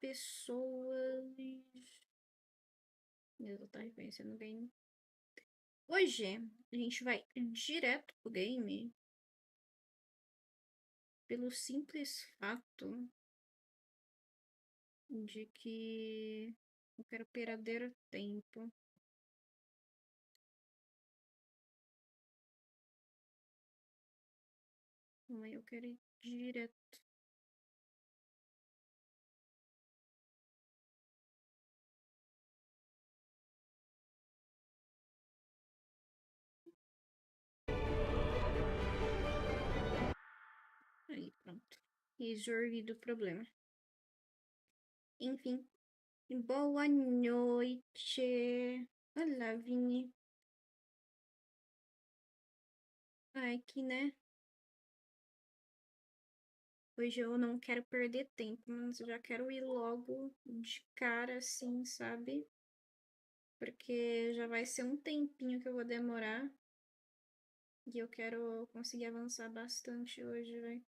pessoas. Eu vou estar reconhecendo o game. Hoje a gente vai direto pro game pelo simples fato de que eu quero perder tempo. Aí eu quero ir direto. Aí, pronto. Resolvido o problema. Enfim. Boa noite. Olá, Vini. Ai, que né? Hoje eu não quero perder tempo, mas eu já quero ir logo de cara, assim, sabe? Porque já vai ser um tempinho que eu vou demorar. E eu quero conseguir avançar bastante hoje, velho.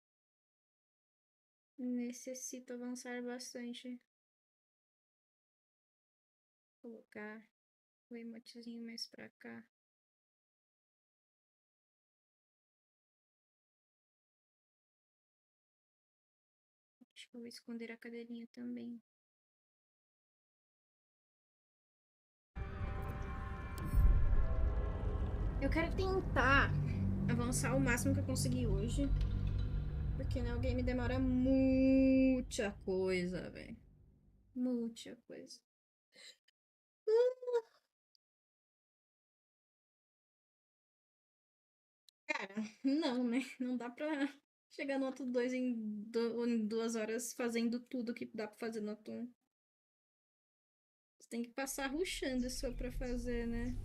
Necessito avançar bastante. Vou colocar o emotezinho mais pra cá. Acho que eu vou esconder a cadeirinha também. Eu quero tentar avançar o máximo que eu conseguir hoje. Porque né, o game demora muita coisa, velho. Muita coisa. Cara, não, né? Não dá pra chegar no Ato 2 em 2 horas fazendo tudo que dá pra fazer no Ato 1. Você tem que passar rushando só pra fazer, né?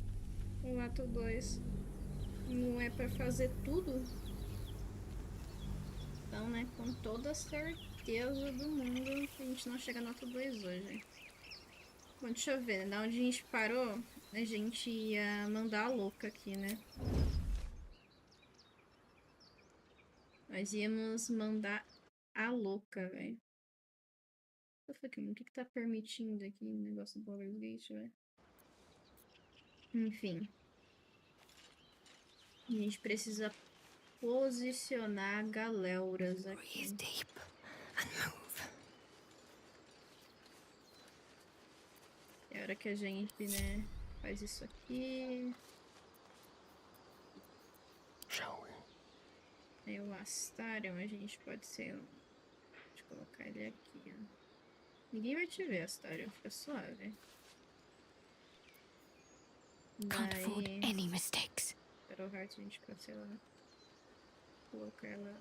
O Ato 2. Não é pra fazer tudo. Então, né? Com toda a certeza do mundo que a gente não chega no Ato 2 hoje. Bom, deixa eu ver, né? Da onde a gente parou, a gente ia mandar a louca aqui, né? Nós íamos mandar a louca, velho. O que tá permitindo aqui o negócio do Baldur Gate, velho? Enfim. A gente precisa posicionar galéuras aqui. É hora que a gente, né, faz isso aqui. Aí o Astarion, a gente pode ser... Deixa eu colocar ele aqui, ó. Ninguém vai te ver, Astarion. Fica suave. Daí... Battle Heart a gente cancela. Colocar ela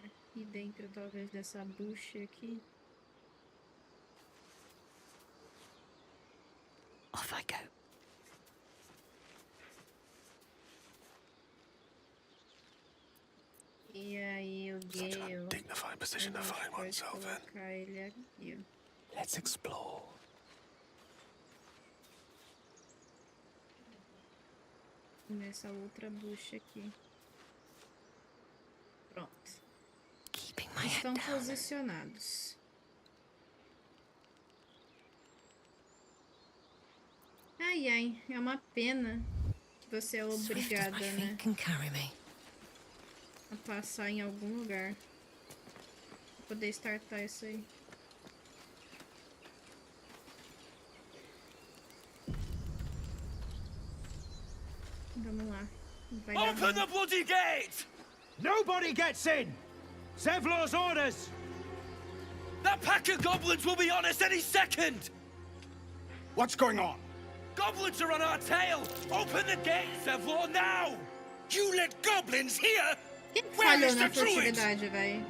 aqui dentro, talvez, dessa bucha aqui. Off I go. E aí o Gale, Dignified position to find pode oneself in. colocar ele aqui, ó. Let's explore. Nessa outra bucha aqui. Pronto. Estão posicionados. Ai, ai, é uma pena que você é obrigada, né, a passar em algum lugar pra poder startar isso aí. Vamos lá. Vai dar Open the bloody gate! Nobody gets in! Zevlor's orders! That pack of goblins will be on us any second! What's going on? Goblins are on our tail! Open the gate, Zevlor, now! You let goblins here? Quem Where falhou is na the druid? furtividade, véi?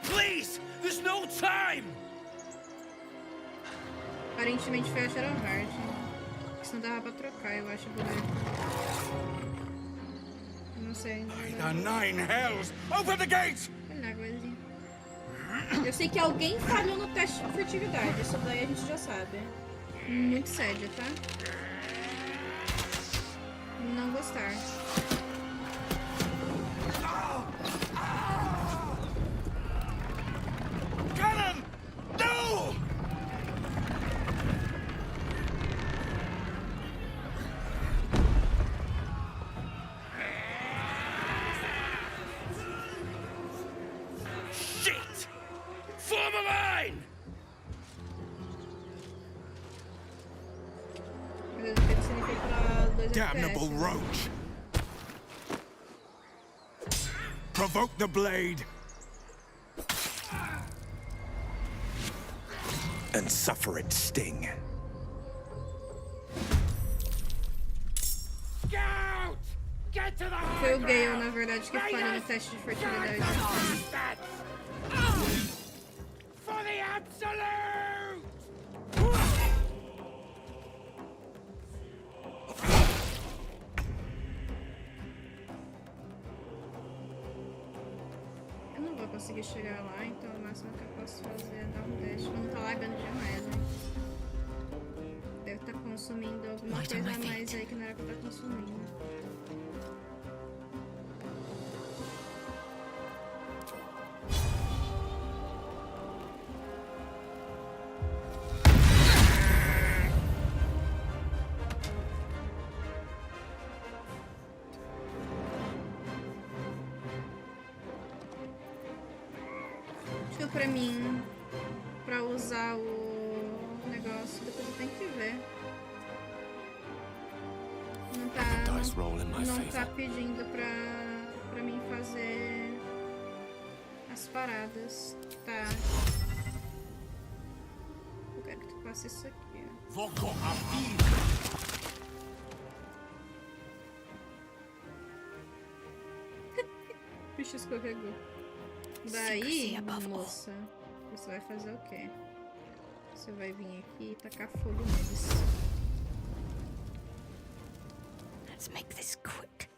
Please! There's no time! Aparentemente foi a Shadowheart. Isso não dava pra trocar, eu acho, boneco. Não sei. The nine hells! Open the gate! Olha a coisinha. Eu sei que alguém falhou no teste de furtividade. Isso daí a gente já sabe. Muito sério, tá? Não gostar. Cannon! No! damnable roach. Provoke the blade. And suffer its sting. Scout! Get to the Foi o Gale, na verdade, que falhou no teste de fertilidade. For the absolute! Eu não vou conseguir chegar lá, então o máximo que eu posso fazer é dar um dash. Não tá lagando demais, né? Deve estar consumindo alguma coisa a mais aí que não era pra estar consumindo. Acho que pra mim, pra usar o negócio, depois eu tenho que ver. Não tá pedindo pra mim fazer as paradas. Tá. Eu quero que tu faça isso aqui, ó. O bicho escorregou. Daí, moça, você vai fazer o quê? Você vai vir aqui e tacar fogo neles. Let's make this quick.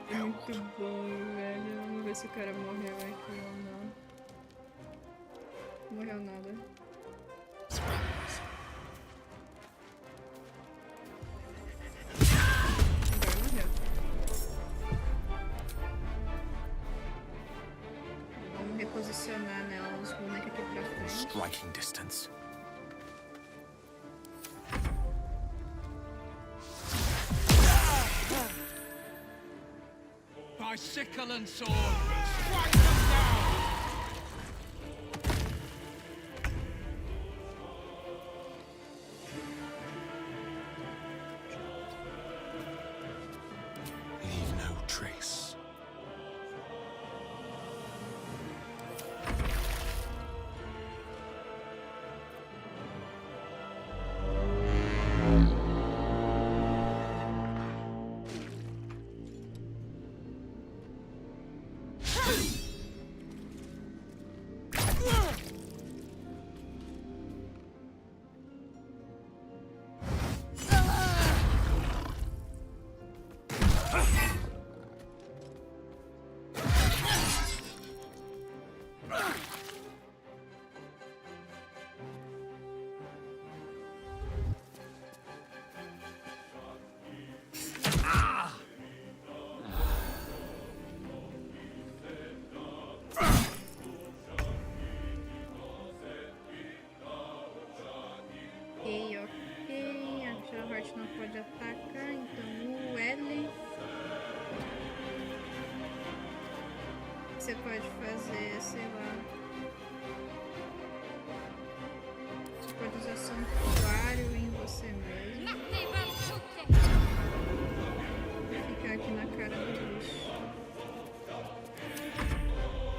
Muito bom, velho. Vamos ver se o cara morreu aqui ou não. Não morreu nada. Agora morreu. Vamos reposicionar, né, os bonecos aqui pra frente. Striking distance. By sickle and sword, strike them down! Leave no trace. Não pode atacar, então o L você pode fazer, sei lá, você pode usar santuário em você mesmo e ficar aqui na cara do bicho.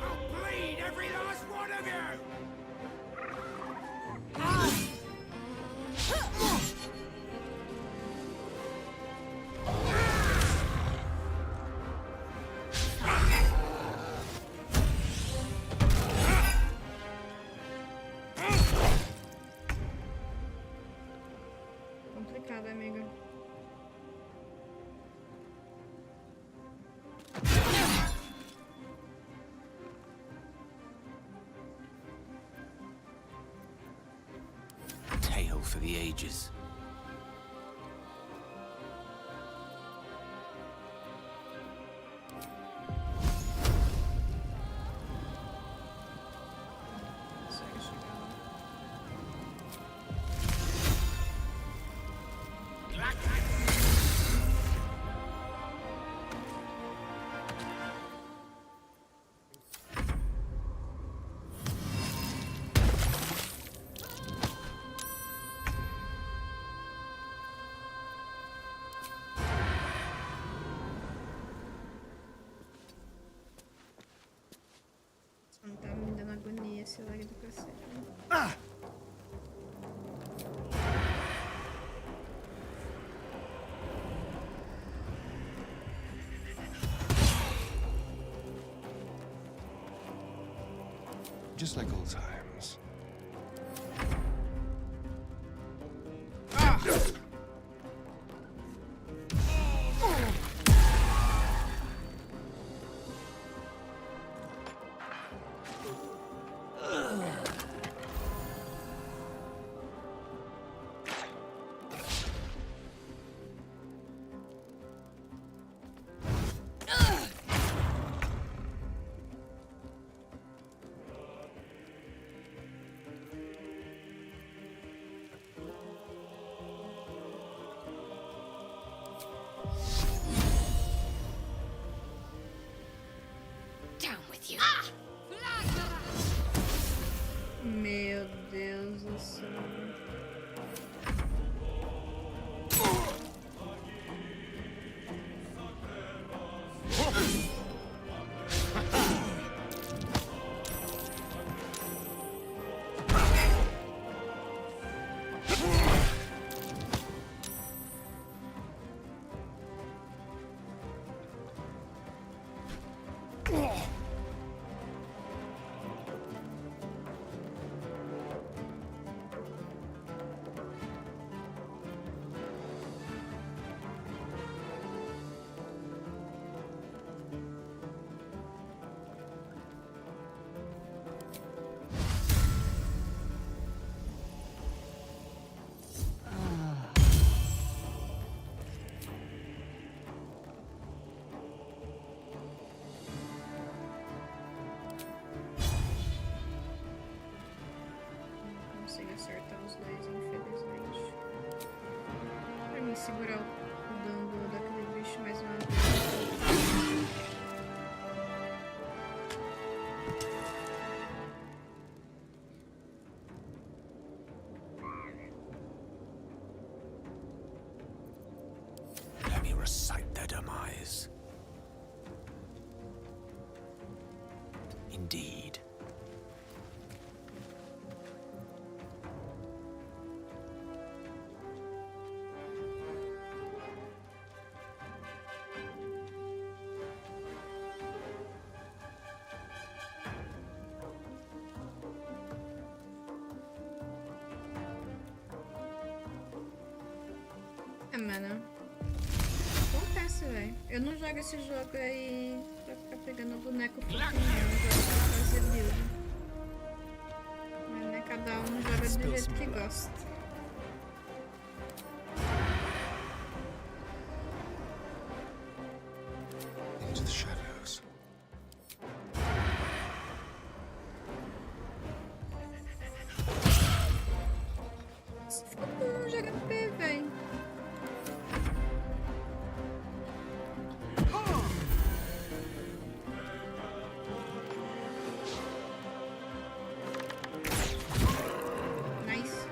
I'll bleed every last one of you! Complicado, amiga. Tale for the ages. Consegue chegar lá. Just like old times. Down with you. Meu Deus do céu. Não consigo acertar os dois, infelizmente. Pra mim segurar o dano daquele bicho mais uma vez. Let me recite their demise. Indeed. É, mano. Acontece, velho. Eu não jogo esse jogo aí pra ficar pegando boneco fofinho, não. Eu jogo pra fazer build. Mas, né, cada um joga do jeito que gosta. Into the shadows. Isso ficou bom de HP, velho. Nice.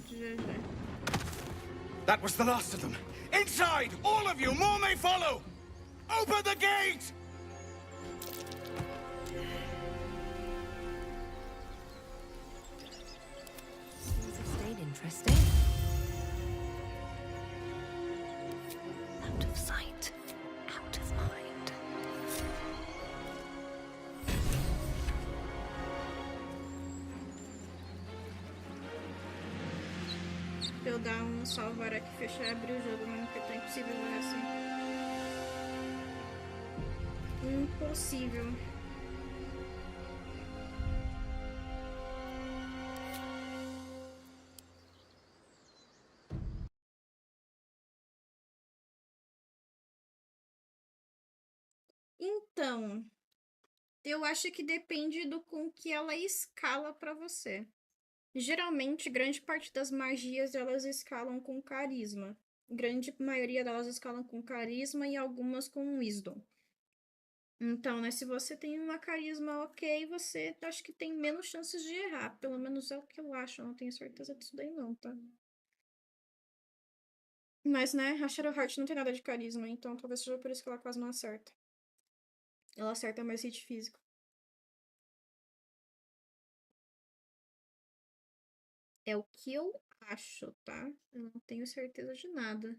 GG. That was the last of them. Inside! All of you! More may follow! Open the gate! Things have stayed interesting. Out of sight, out of mind. Pra eu dar um salvar aqui, fechar e abrir o jogo, mano, porque tá impossível jogar assim. Impossível. Então, eu acho que depende do com que ela escala pra você. Geralmente, grande parte das magias elas escalam com carisma. Grande maioria delas escalam com carisma e algumas com wisdom. Então, né, se você tem uma carisma ok, você acho que tem menos chances de errar. Pelo menos é o que eu acho. Eu não tenho certeza disso daí não, tá? Mas, né, a Shadowheart não tem nada de carisma, então talvez seja por isso que ela quase não acerta. Ela acerta mais hit físico. É o que eu acho, tá? Eu não tenho certeza de nada.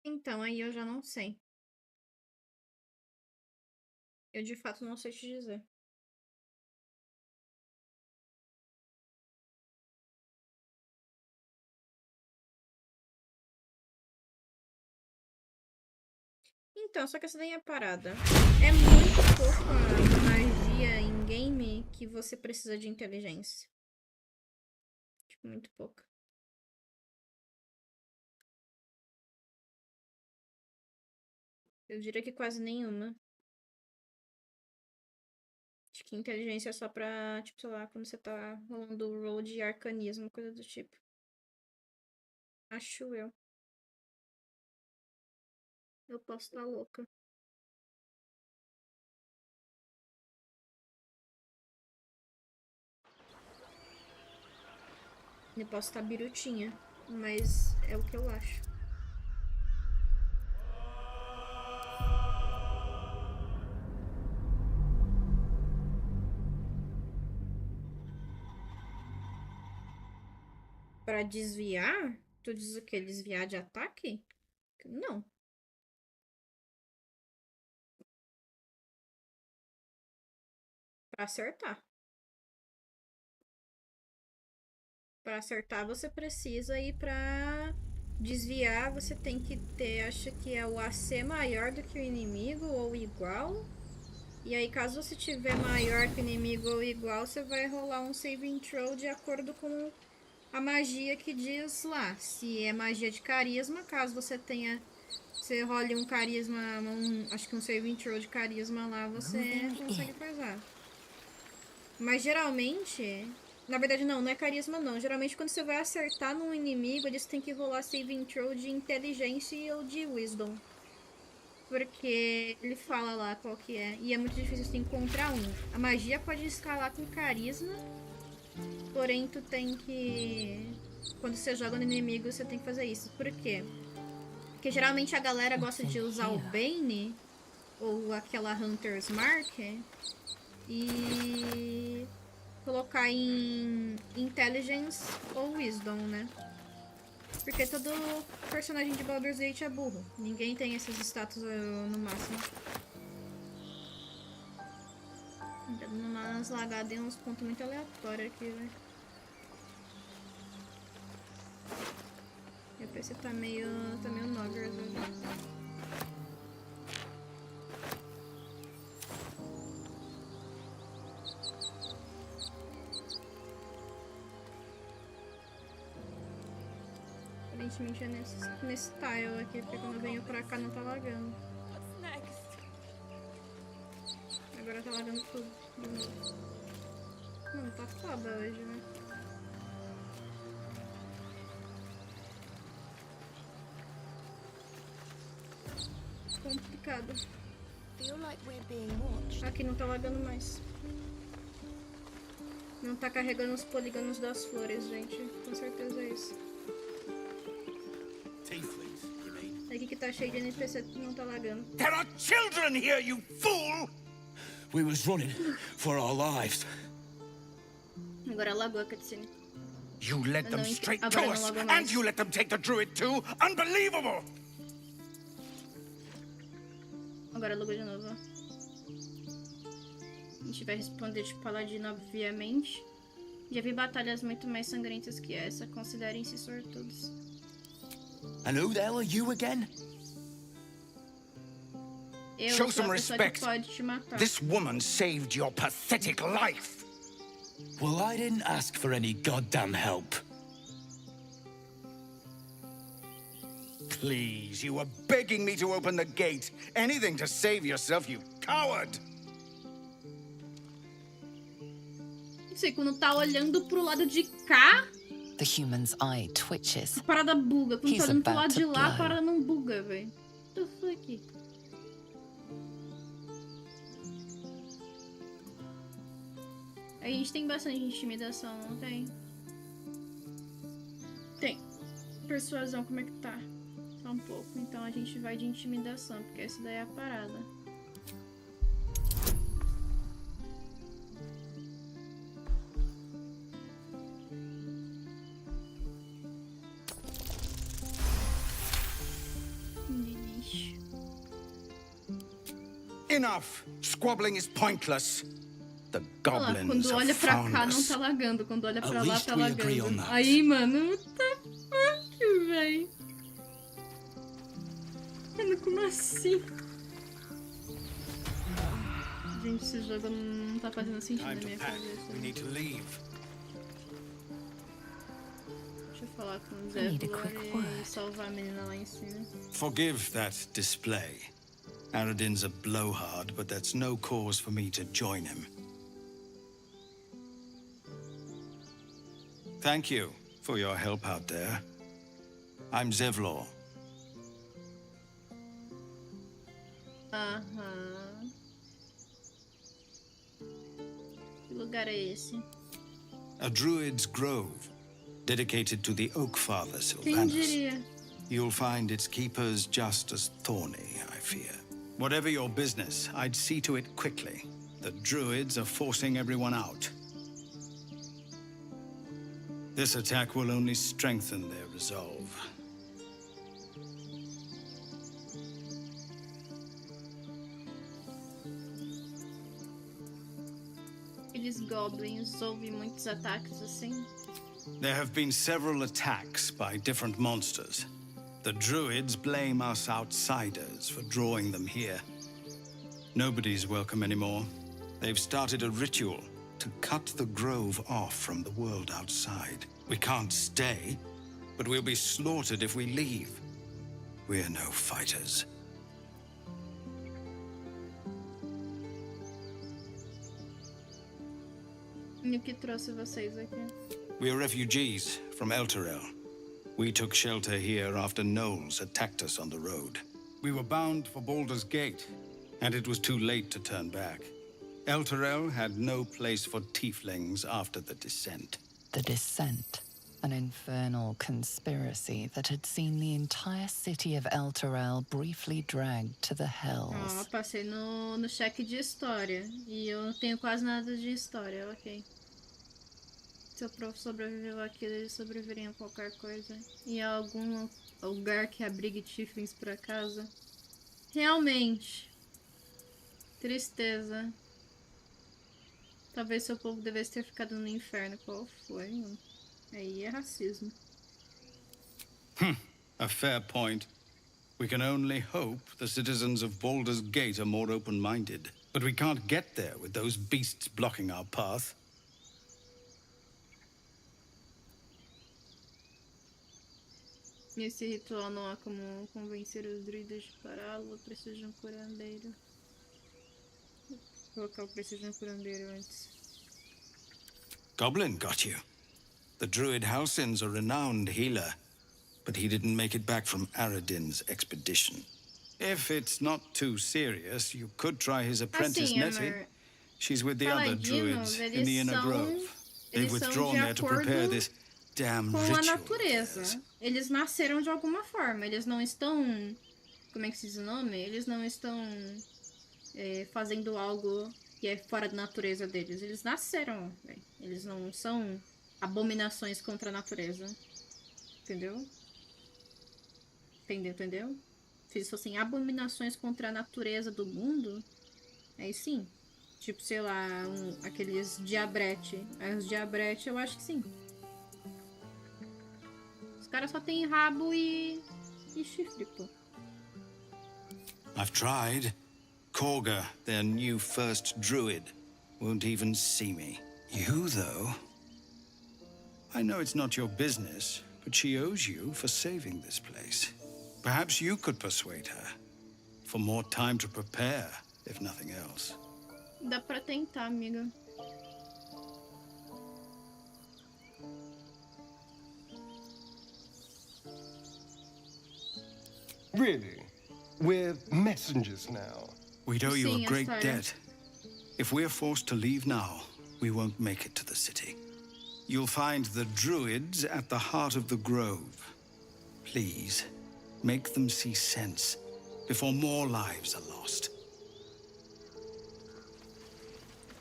Então, aí eu já não sei. Eu de fato não sei te dizer. Então, só que essa daí é a parada. É muito pouca magia em game que você precisa de inteligência. Tipo, muito pouca. Eu diria que quase nenhuma. Acho que inteligência é só pra, tipo, sei lá, quando você tá rolando o roll de arcanismo, coisa do tipo. Acho eu. Eu posso estar louca. Eu posso estar birutinha. Mas é o que eu acho. Pra desviar? Tu diz o quê? Desviar de ataque? Não. Pra acertar. Pra acertar, você precisa ir pra desviar. Você tem que ter, acho que é o AC maior do que o inimigo ou igual. E aí, caso você tiver maior que o inimigo ou igual, você vai rolar um saving throw de acordo com a magia que diz lá. Se é magia de carisma, caso você tenha. Você role um carisma, acho que um saving throw de carisma lá, você consegue fazer. Mas geralmente. Na verdade, não é carisma, não. Geralmente, quando você vai acertar num inimigo, eles têm que rolar saving throw de inteligência ou de wisdom. Porque ele fala lá qual que é. E é muito difícil você encontrar um. A magia pode escalar com carisma. Porém, tu tem que. Quando você joga no inimigo, você tem que fazer isso. Por quê? Porque geralmente a galera gosta de usar o Bane. Ou aquela Hunter's Mark. E colocar em Intelligence ou Wisdom, né? Porque todo personagem de Baldur's Gate é burro. Ninguém tem esses status no máximo. Tá dando umas lagadas em uns pontos muito aleatórios aqui, velho. Meu PC tá meio nogger, velho. Aparentemente é nesse tile aqui, porque quando eu venho pra cá não tá lagando. Agora tá lagando tudo de novo. Mano, tá foda hoje, né? Complicado. Aqui não tá lagando mais. Não tá carregando os polígonos das flores, gente. Com certeza é isso. Aqui que tá cheio de NPC não tá lagando. There are children here, you fool! We was running for our lives. Agora lagou a cutscene. You led them straight to Agora não us, lagou and mais. you let them take the druid too? Unbelievable! Agora lagou de novo, ó. A gente vai responder de paladino, obviamente. Já vi batalhas muito mais sangrentas que essa. Considerem-se sortudos. And who the hell are you again? Eu Show sou some a pessoa respect. que pode te matar. This woman saved your pathetic life. Well, I didn't ask for any goddamn help. Please, you were begging me to open the gate. Anything to save yourself, you coward. Não sei, quando tá olhando pro lado de cá, The human's eye twitches. a parada buga. Quando tá He's olhando pro about lado to de lá, a blow. parada não buga, velho. What the fuck? A gente tem bastante intimidação, não tem? Tem. Persuasão, como é que tá? Só um pouco. Então a gente vai de intimidação, porque essa daí é a parada. Lixo. Enough. Squabbling is pointless. The Olha lá, goblins quando have olha pra found cá não us. tá lagando, quando olha pra At lá least tá we agree on lagando. that. Aí, mano, what the fuck, véi? Mano, como assim? Gente, esse jogo não tá fazendo sentido na Time to minha pack. cabeça. We need to leave. Deixa eu falar com o I Zé need a quick e word. salvar a menina lá em cima. Forgive that display. Aradin's a blowhard, but that's no cause for me to join him. Thank you for your help out there. I'm Zevlor. Aham. Que lugar é esse? A druid's grove, dedicated to the Oak Father Quem Sylvanus. diria? You'll find its keepers just as thorny, I fear. Whatever your business, I'd see to it quickly. The druids are forcing everyone out. This attack will only strengthen their resolve. Aqueles goblins ouvem muitos ataques assim? There have been several attacks by different monsters. The druids blame us outsiders for drawing them here. Nobody's welcome anymore. They've started a ritual to cut the grove off from the world outside. We can't stay, but we'll be slaughtered if we leave. We're no fighters. E o que trouxe vocês aqui? We're refugees from Elturel. We took shelter here after Knowles attacked us on the road. We were bound for Baldur's Gate, and it was too late to turn back. Elturel had no place for tieflings after the descent. The Descent. An infernal conspiracy that had seen the entire city of Elturel briefly dragged to the Ó, hells. passei no cheque de história. E eu não tenho quase nada de história, ok. Se eu sobreviveu àquilo, eles sobreviveriam a qualquer coisa. E a algum lugar que abrigue tieflings por acaso. Realmente. Tristeza. Talvez seu povo devesse ter ficado no inferno. Qual foi, mano? Aí é racismo. A fair point. We can only hope the citizens of Baldur's Gate are more open-minded. But we can't get there with those beasts blocking our path. Nesse ritual não há como convencer os druidas de pará-lo. Eu preciso de um curandeiro. Vou colocar o preciso de um curandeiro antes. Goblin got you. The druid Halsin's a renowned healer, but he didn't make it back from Aradin's expedition. If it's not too serious, you could try his apprentice Assim, Nettie. amor, She's with the other druids in the inner grove. They've eles são withdrawn de there to prepare acordo this damn com a ritual. natureza. Eles nasceram de alguma forma. Eles não estão... Como é que se diz o nome? Eles não estão fazendo algo que é fora da natureza deles. Eles nasceram, véi. Eles não são abominações contra a natureza. Entendeu? Entendeu? Se eles fossem abominações contra a natureza do mundo, aí sim. Tipo, sei lá, aqueles diabrete. Aí os diabrete eu acho que sim. Os caras só tem rabo e chifre, pô. I've tried. Korga, their new first druid, won't even see me. You, though... I know it's not your business, but she owes you for saving this place. Perhaps you could persuade her. For more time to prepare, if nothing else. Dá pra tentar, amiga. Really? We're messengers now. We'd owe you Sim, a great história. debt. If we're forced to leave now, we won't make it to the city. You'll find the druids at the heart of the grove. Please, make them see sense before more lives are lost.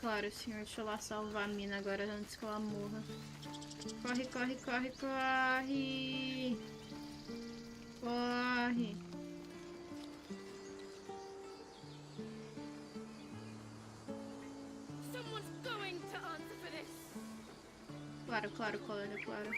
Claro, senhor. Deixa eu lá salvar a mina agora antes que ela morra. Corre, corre, corre, corre! Corre! Someone's going to answer for this. Claro, claro, colega, claro.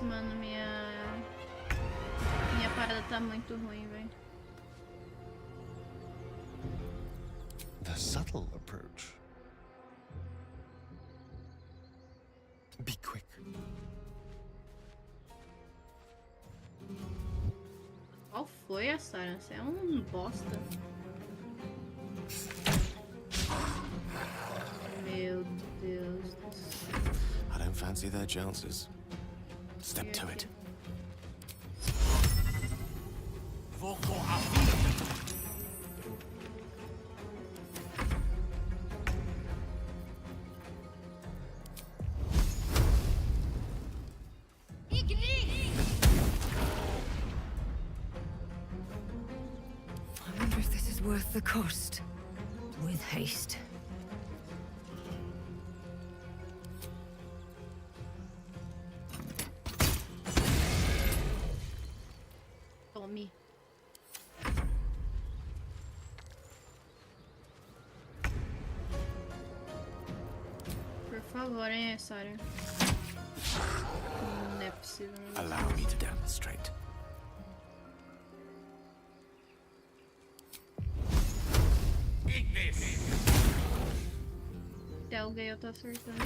Mano, minha parada tá muito ruim, velho. The subtle approach. Be quick. Qual foi, Sarah? Você é um bosta. Meu Deus do céu. I don't fancy their chances. Step to it. I wonder if this is worth the cost. With haste. Tome. Por favor, hein, Sarah. Não é possível. Allow me to demonstrate. Até alguém eu tô acertando.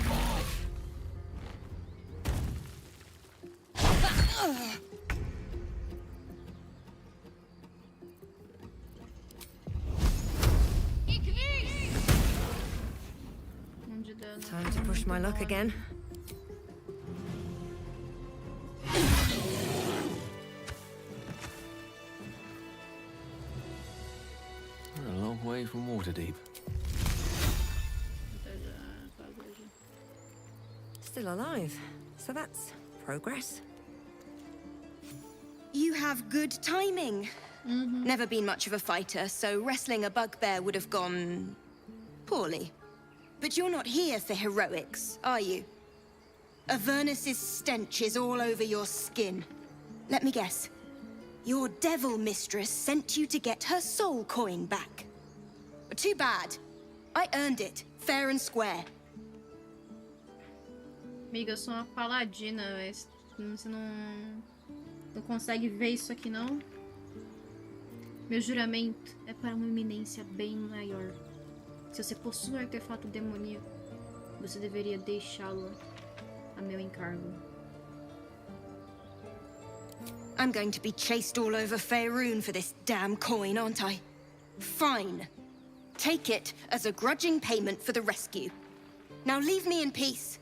Um de dano. Time to push my luck again. We're a long way from Waterdeep. Still alive. So that's progress. You have good timing. Never been much of a fighter, so wrestling a bugbear would have gone... poorly. But you're not here for heroics, are you? Avernus's stench is all over your skin. Let me guess. Your devil mistress sent you to get her soul coin back. Too bad. I earned it, fair and square. Amiga, eu sou uma paladina, mas você não consegue ver isso aqui, não? Meu juramento é para uma iminência bem maior. Se você possui um artefato demoníaco, você deveria deixá-lo a meu encargo. I'm going to be chased all over Faerun for this damn coin, aren't I? Fine. Take it as a grudging payment for the rescue. Now leave me in peace.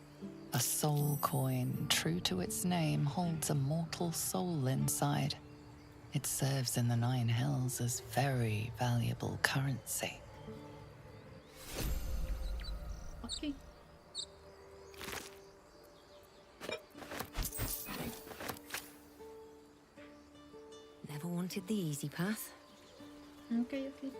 A soul coin, true to its name, holds a mortal soul inside. It serves in the Nine Hells as very valuable currency. Ok. Never wanted the easy path. Ok, ok.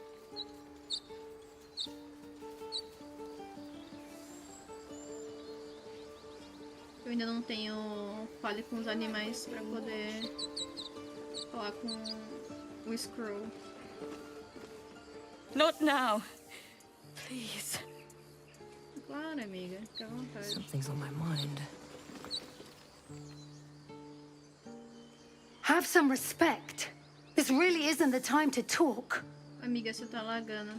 Eu ainda não tenho fale com os animais pra poder falar com o Scroll. Not now. Please. Claro, amiga. Fica à vontade. Something's on my mind. Have some respect. This really isn't the time to talk. Amiga, você tá lagando.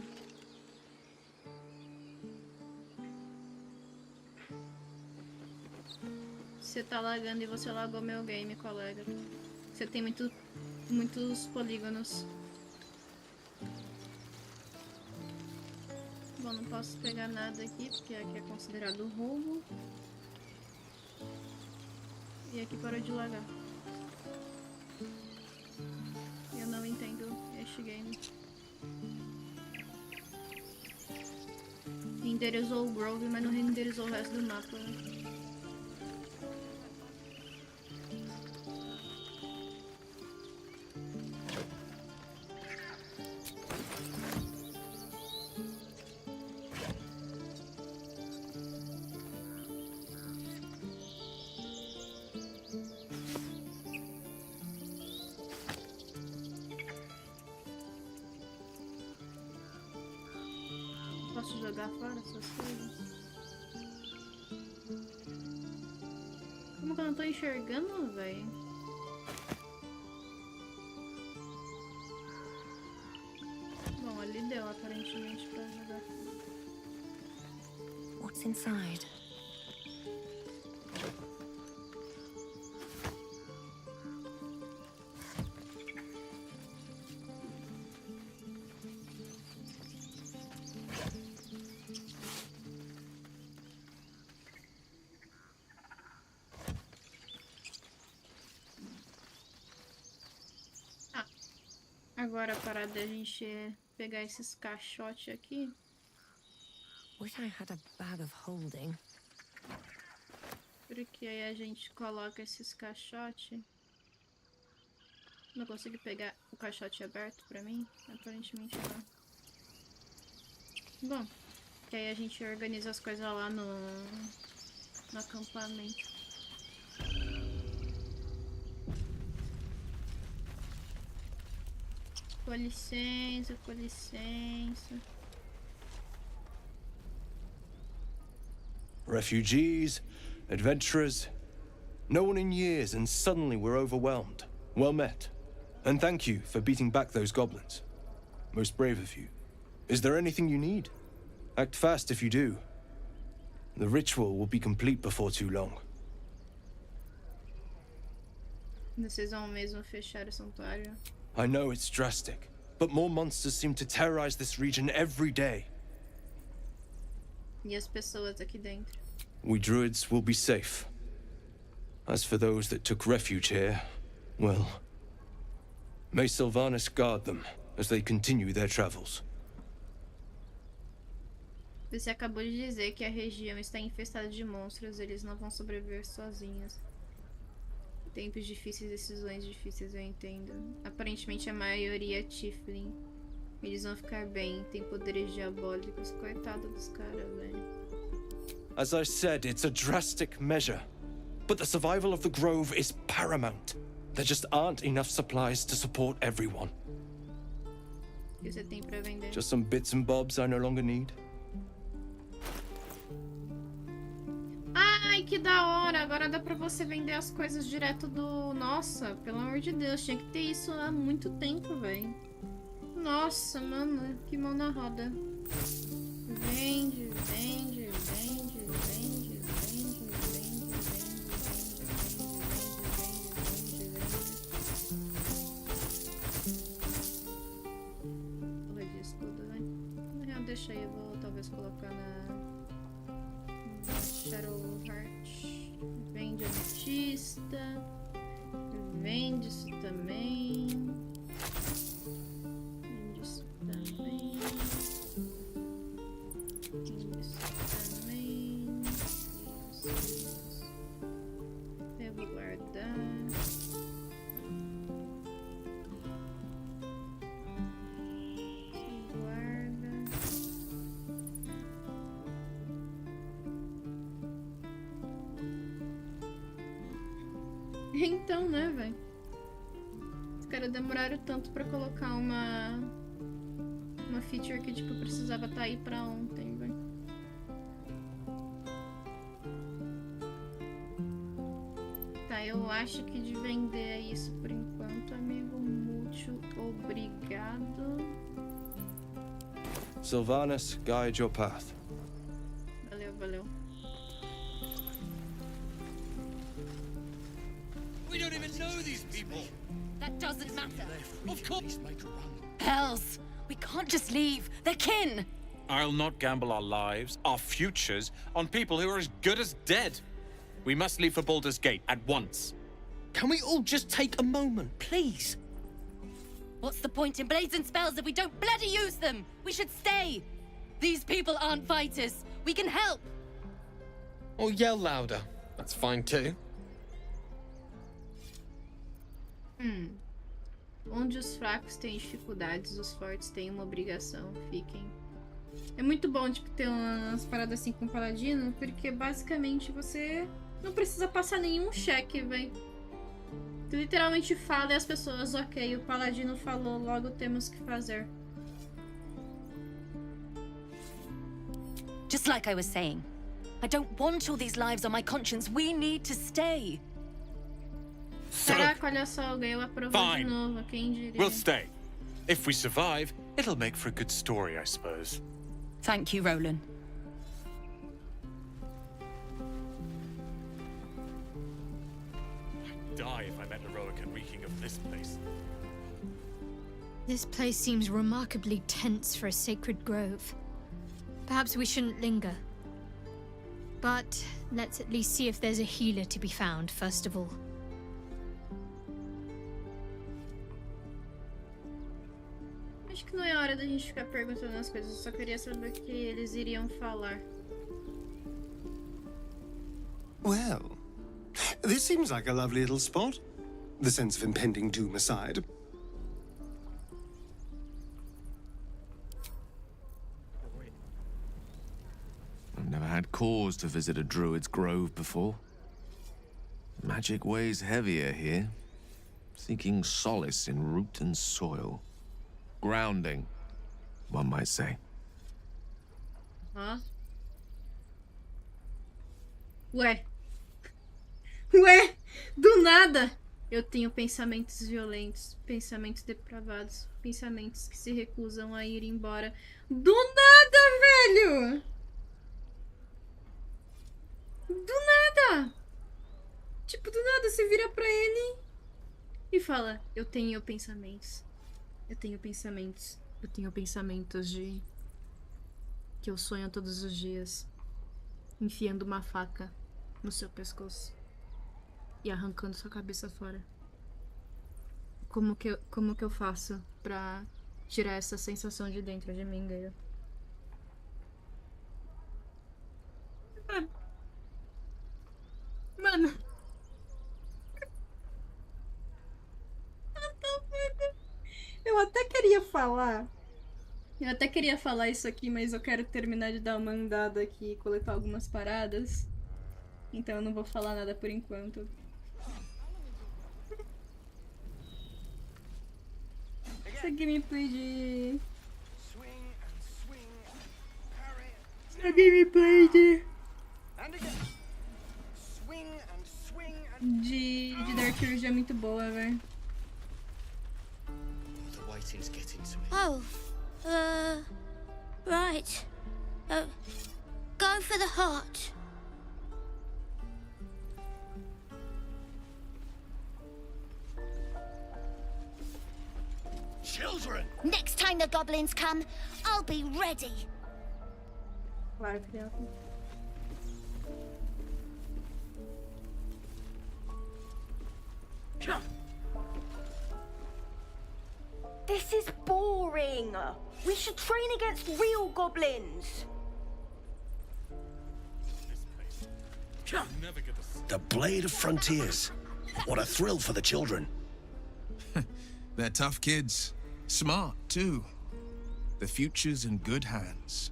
Você tá lagando e você lagou meu game, colega. Você tem muitos polígonos. Bom, não posso pegar nada aqui, porque aqui é considerado roubo. E aqui parou de lagar. Eu não entendo este game. Renderizou o Grove, mas não renderizou o resto do mapa. Posso jogar fora essas coisas? Como que eu não tô enxergando, velho? Bom, ali deu aparentemente pra jogar. What's inside? Agora a parada é a gente pegar esses caixotes aqui. Wish I had a bag of holding. Porque aí a gente coloca esses caixotes. Não consigo pegar o caixote aberto pra mim? Aparentemente não. Bom, que aí a gente organiza as coisas lá no acampamento. Com licença, com licença. Refugees, adventurers, no one in years, and suddenly we're overwhelmed. Well met. And thank you for beating back those goblins. Most brave of you. Is there anything you need? Act fast if you do. The ritual will be complete before too long. Vocês vão mesmo fechar o santuário? I know it's drastic, but more monsters seem to terrorize this region every day. E as pessoas aqui dentro? We druids will be safe. As for those that took refuge here, well, may Sylvanas guard them as they continue their travels. Você acabou de dizer que a região está infestada de monstros, eles não vão sobreviver sozinhos. Tempos difíceis, decisões difíceis, eu entendo. Aparentemente a maioria é Tiefling. Eles vão ficar bem, tem poderes diabólicos. Coitado dos caras, velho. As I said, it's a drastic measure. But the survival of the Grove is paramount. There just aren't enough supplies to support everyone. O que você tem pra vender? Just some bits and bobs I no longer need. Ai, que da hora! Agora dá pra você vender as coisas direto do... Nossa, pelo amor de Deus, tinha que ter isso há muito tempo, velho. Nossa, mano, que mão na roda. Vende, vende, vende, vende, vende, vende, vende, vende, de escudo, né? Na real, deixa aí, eu vou talvez colocar na Shadow Heart. Vende ametista. Vende isso também. Vende isso também. Vende isso também. Isso. Eu vou guardar. Guarda. Então, né, velho? Os caras demoraram tanto pra colocar uma feature que, tipo, precisava estar aí pra ontem, velho. Tá, eu acho que de vender isso por enquanto, amigo. Muito obrigado. Sylvanas, guide your path. Valeu, valeu. We don't even know these people. That doesn't matter. Of course. Hells! We can't just leave. They're kin! I'll not gamble our lives, our futures, on people who are as good as dead. We must leave for Baldur's Gate at once. Can we all just take a moment, please? What's the point in blades and spells if we don't bloody use them? We should stay. These people aren't fighters. We can help. Or yell louder. That's fine too. Onde os fracos têm dificuldades, os fortes têm uma obrigação. Fiquem. É muito bom, tipo, ter umas paradas assim com o paladino, porque basicamente você não precisa passar nenhum cheque, velho. Tu literalmente fala e as pessoas, ok, o paladino falou, logo temos que fazer. Just like I was saying, I don't want all these lives on my conscience. We need to stay. Caraca, olha só, alguém aprovou de novo, quem diria. We'll stay. If we survive, it'll make for a good story, I suppose. Thank you, Roland. I'd die if I met heroic and reeking of this place. This place seems remarkably tense for a sacred grove. Perhaps we shouldn't linger. But let's at least see if there's a healer to be found, first of all. Acho que não é hora da gente ficar perguntando as coisas, eu só queria saber o que eles iriam falar. Well, this seems like a lovely little spot. The sense of impending doom aside. I've never had cause to visit a druid's grove before. Magic weighs heavier here, seeking solace in root and soil. Grounding, one might say. Hã? Ué? Ué? Do nada! Eu tenho pensamentos violentos, pensamentos depravados, pensamentos que se recusam a ir embora. Do nada, velho! Do nada! Tipo, do nada, você vira pra ele e fala: eu tenho pensamentos. Eu tenho pensamentos. Eu tenho pensamentos de... que eu sonho todos os dias. Enfiando uma faca no seu pescoço. E arrancando sua cabeça fora. Como que eu faço pra tirar essa sensação de dentro de mim, Gaia? Mano. Eu até queria falar. Eu até queria falar isso aqui, mas eu quero terminar de dar uma andada aqui e coletar algumas paradas. Então eu não vou falar nada por enquanto. Essa gameplay de... Essa gameplay de Dark Age é muito boa, velho. Oh, right. Go for the heart. Children! Next time the goblins come, I'll be ready. Claro, criança. This is boring. We should train against real goblins. The Blade of Frontiers. What a thrill for the children. They're tough kids. Smart, too. The future's in good hands.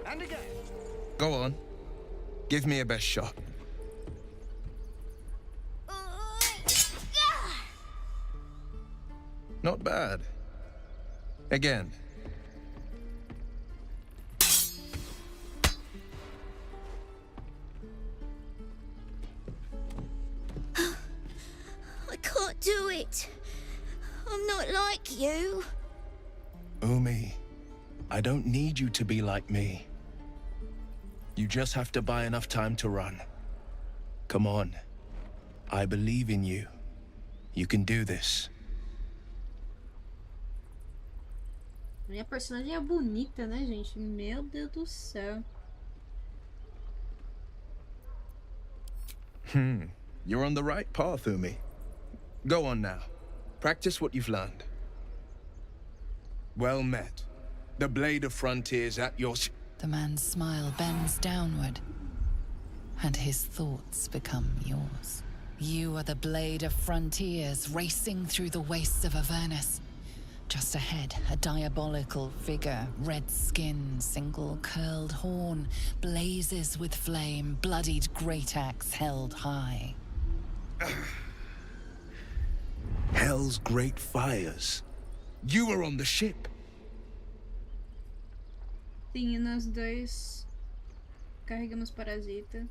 And again. Go on. Give me a best shot. Not bad. Again. do it. I'm not like you. Umi, I don't need you to be like me. You just have to buy enough time to run. Come on. I believe in you. You can do this. Minha personagem é bonita, né, gente? Meu Deus do céu. You're on the right path, Umi. Go on now. Practice what you've learned. Well met. The blade of frontiers at your... The man's smile bends downward, and his thoughts become yours. You are the blade of frontiers racing through the wastes of Avernus. Just ahead, a diabolical figure, red skin, single curled horn, blazes with flame, bloodied great axe held high. Hell's great fires. You were on the ship. Sim, nós dois carregamos parasita.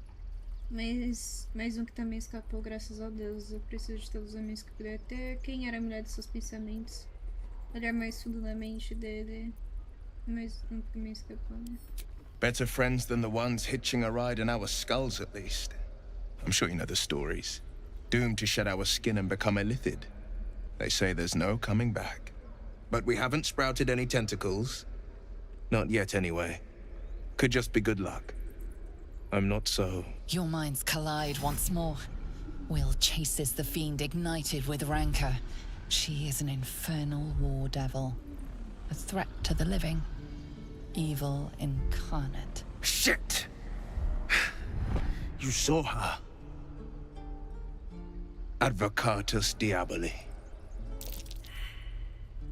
Mas mais um que também escapou, graças a Deus. Eu preciso de todos os amigos que puder ter. Quem era a mulher dos seus pensamentos? Olhar mais fundo na mente dele. Mais um que também escapou, né? Better friends than the ones hitching a ride in our skulls, at least. I'm sure you know the stories. Doomed to shed our skin and become illithid. They say there's no coming back. But we haven't sprouted any tentacles. Not yet, anyway. Could just be good luck. I'm not so... Your minds collide once more. Will chases the fiend ignited with rancor. She is an infernal war devil. A threat to the living. Evil incarnate. Shit! You saw her. Advocatus Diaboli.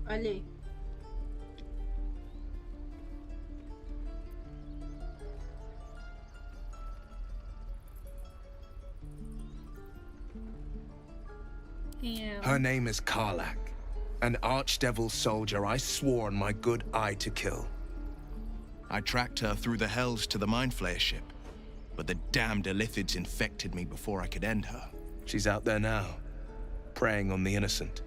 Olha aí. Her name is Karlach, an archdevil soldier I swore on my good eye to kill. I tracked her through the hells to the Mind Flayer ship, but the damned Illithids infected me before I could end her. She's out there now, preying on the innocent.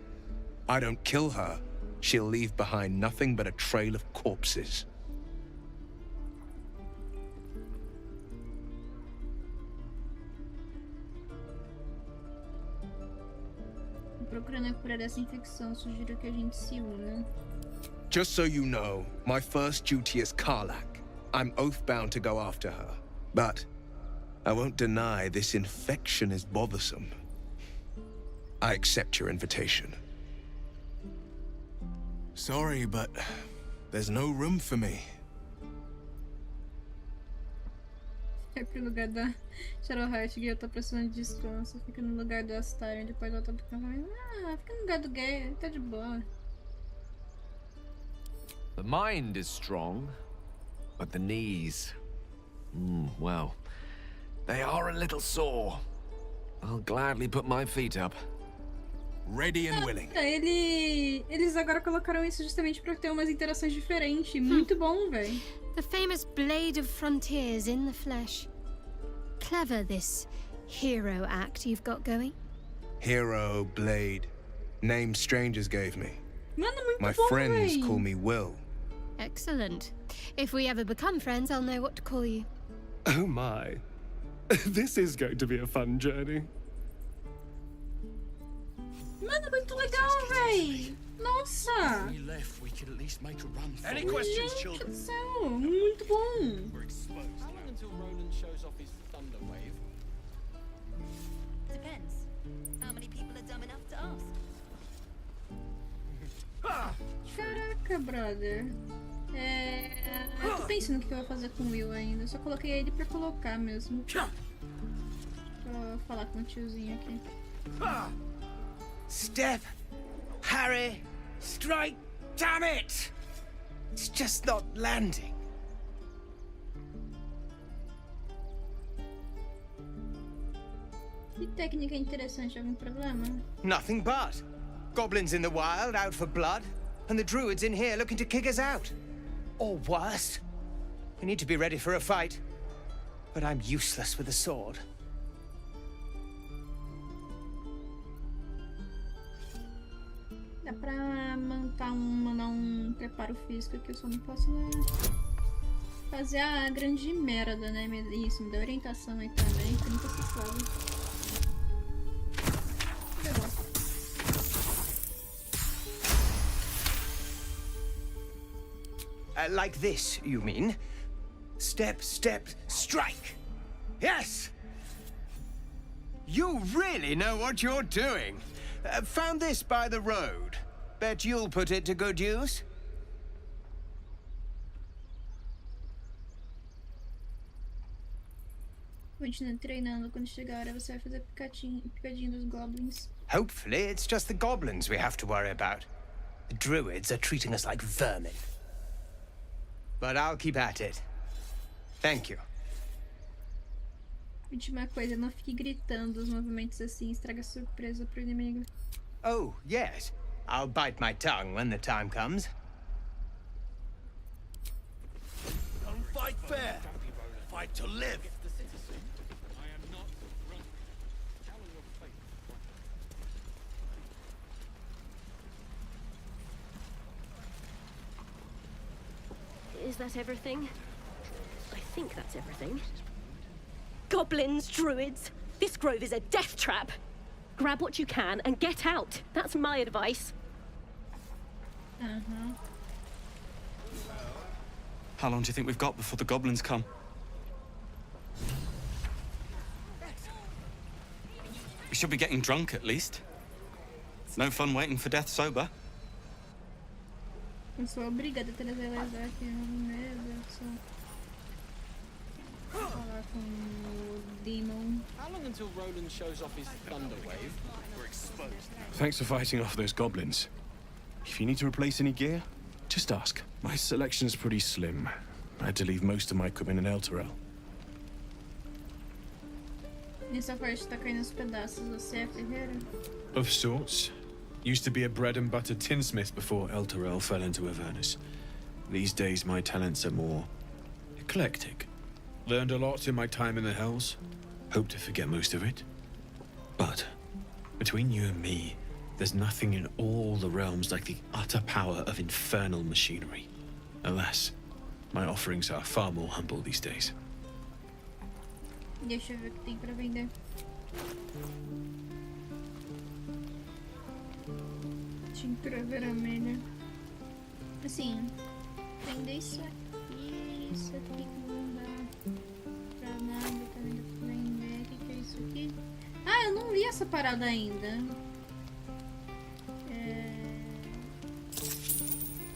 I don't kill her, she'll leave behind nothing but a trail of corpses. Procurando curar essa infecção, sugiro que a gente se una. Just so you know, my first duty is Karlach. I'm oath-bound to go after her. But I won't deny this infection is bothersome. I accept your invitation. Sorry, but there's no room for me. Vai pro lugar da Shadowheart e eu tô precisando de descanso. Fica no lugar do Astarion, depois volta pro caminho. Ah, fica no lugar do Gay, tá de boa. The mind is strong, but the knees... well, they are a little sore. I'll gladly put my feet up. Ready and willing. Eles agora colocaram isso justamente pra ter umas interações diferentes. Muito bom, velho. The famous Blade of Frontiers in the flesh. Clever, this hero act you've got going. Hero, Blade. Name strangers gave me. Mano, muito My bom, friends véi. call me Will. Excellent. If we ever become friends, I'll know what to call you. Oh my. This is going to be a fun journey. Mano, muito legal, véi. Nossa. If we left, we could at least make a run for Any it. questions, Gente children? do céu, muito bom. We're exposed. How long until Ronan shows off his thunder wave? Depends. How many people are dumb enough to ask? Caraca, brother. Eu tô pensando o que eu vou fazer com o Will ainda. Eu só coloquei ele pra colocar mesmo. Vou falar com o tiozinho aqui. Step, Harry, strike, damn it! It's just not landing. Que técnica interessante, algum problema? Nothing but. Goblins in the wild, out for blood, and the druids in here looking to kick us out. Or worse. We need to be ready for a fight. But I'm useless with a sword. Dá pra mandar um preparo físico aqui, eu só não posso fazer a grande merda, né? Isso, me dá orientação aí também, que nunca se sabe. Like this, you mean? Step, step, strike! Yes! You really know what you're doing. Found this by the road. Bet you'll put it to good use? Continue treinando. Quando chegar a hora, você vai fazer picadinho dos goblins. Hopefully, it's just the goblins we have to worry about. The druids are treating us like vermin. But I'll keep at it. Thank you. Última coisa, não fique gritando os movimentos assim, estraga a surpresa pro inimigo. Oh, yes. I'll bite my tongue when the time comes. Don't fight fair. Fight to live. Is that everything? I think that's everything. Goblins, druids! This grove is a death trap! Grab what you can and get out. That's my advice. How long do you think we've got before the goblins come? We should be getting drunk at least. No fun waiting for death sober. Eu sou obrigada a trazer elas aqui, meu Deus do céu. Falar com o Demon. How long until Roland shows off his thunder wave? We're exposed. Thanks for fighting off those goblins. If you need to replace any gear, just ask. My selection's pretty slim. I had to leave most of my equipment in Elturel. Nessa parte tá caindo os pedaços, você é ferreiro? Of sorts. Used to be a bread and butter tinsmith before Elturel fell into Avernus. These days my talents are more eclectic. Learned a lot in my time in the Hells. Hope to forget most of it. But between you and me, there's nothing in all the realms like the utter power of infernal machinery. Alas, my offerings are far more humble these days. Deixa eu ver o que tem pra vender. Tintura vermelha. Assim, vender isso aqui que não dá pra nada, tá vendo pra vender. O que é isso aqui? Ah, eu não vi essa parada ainda.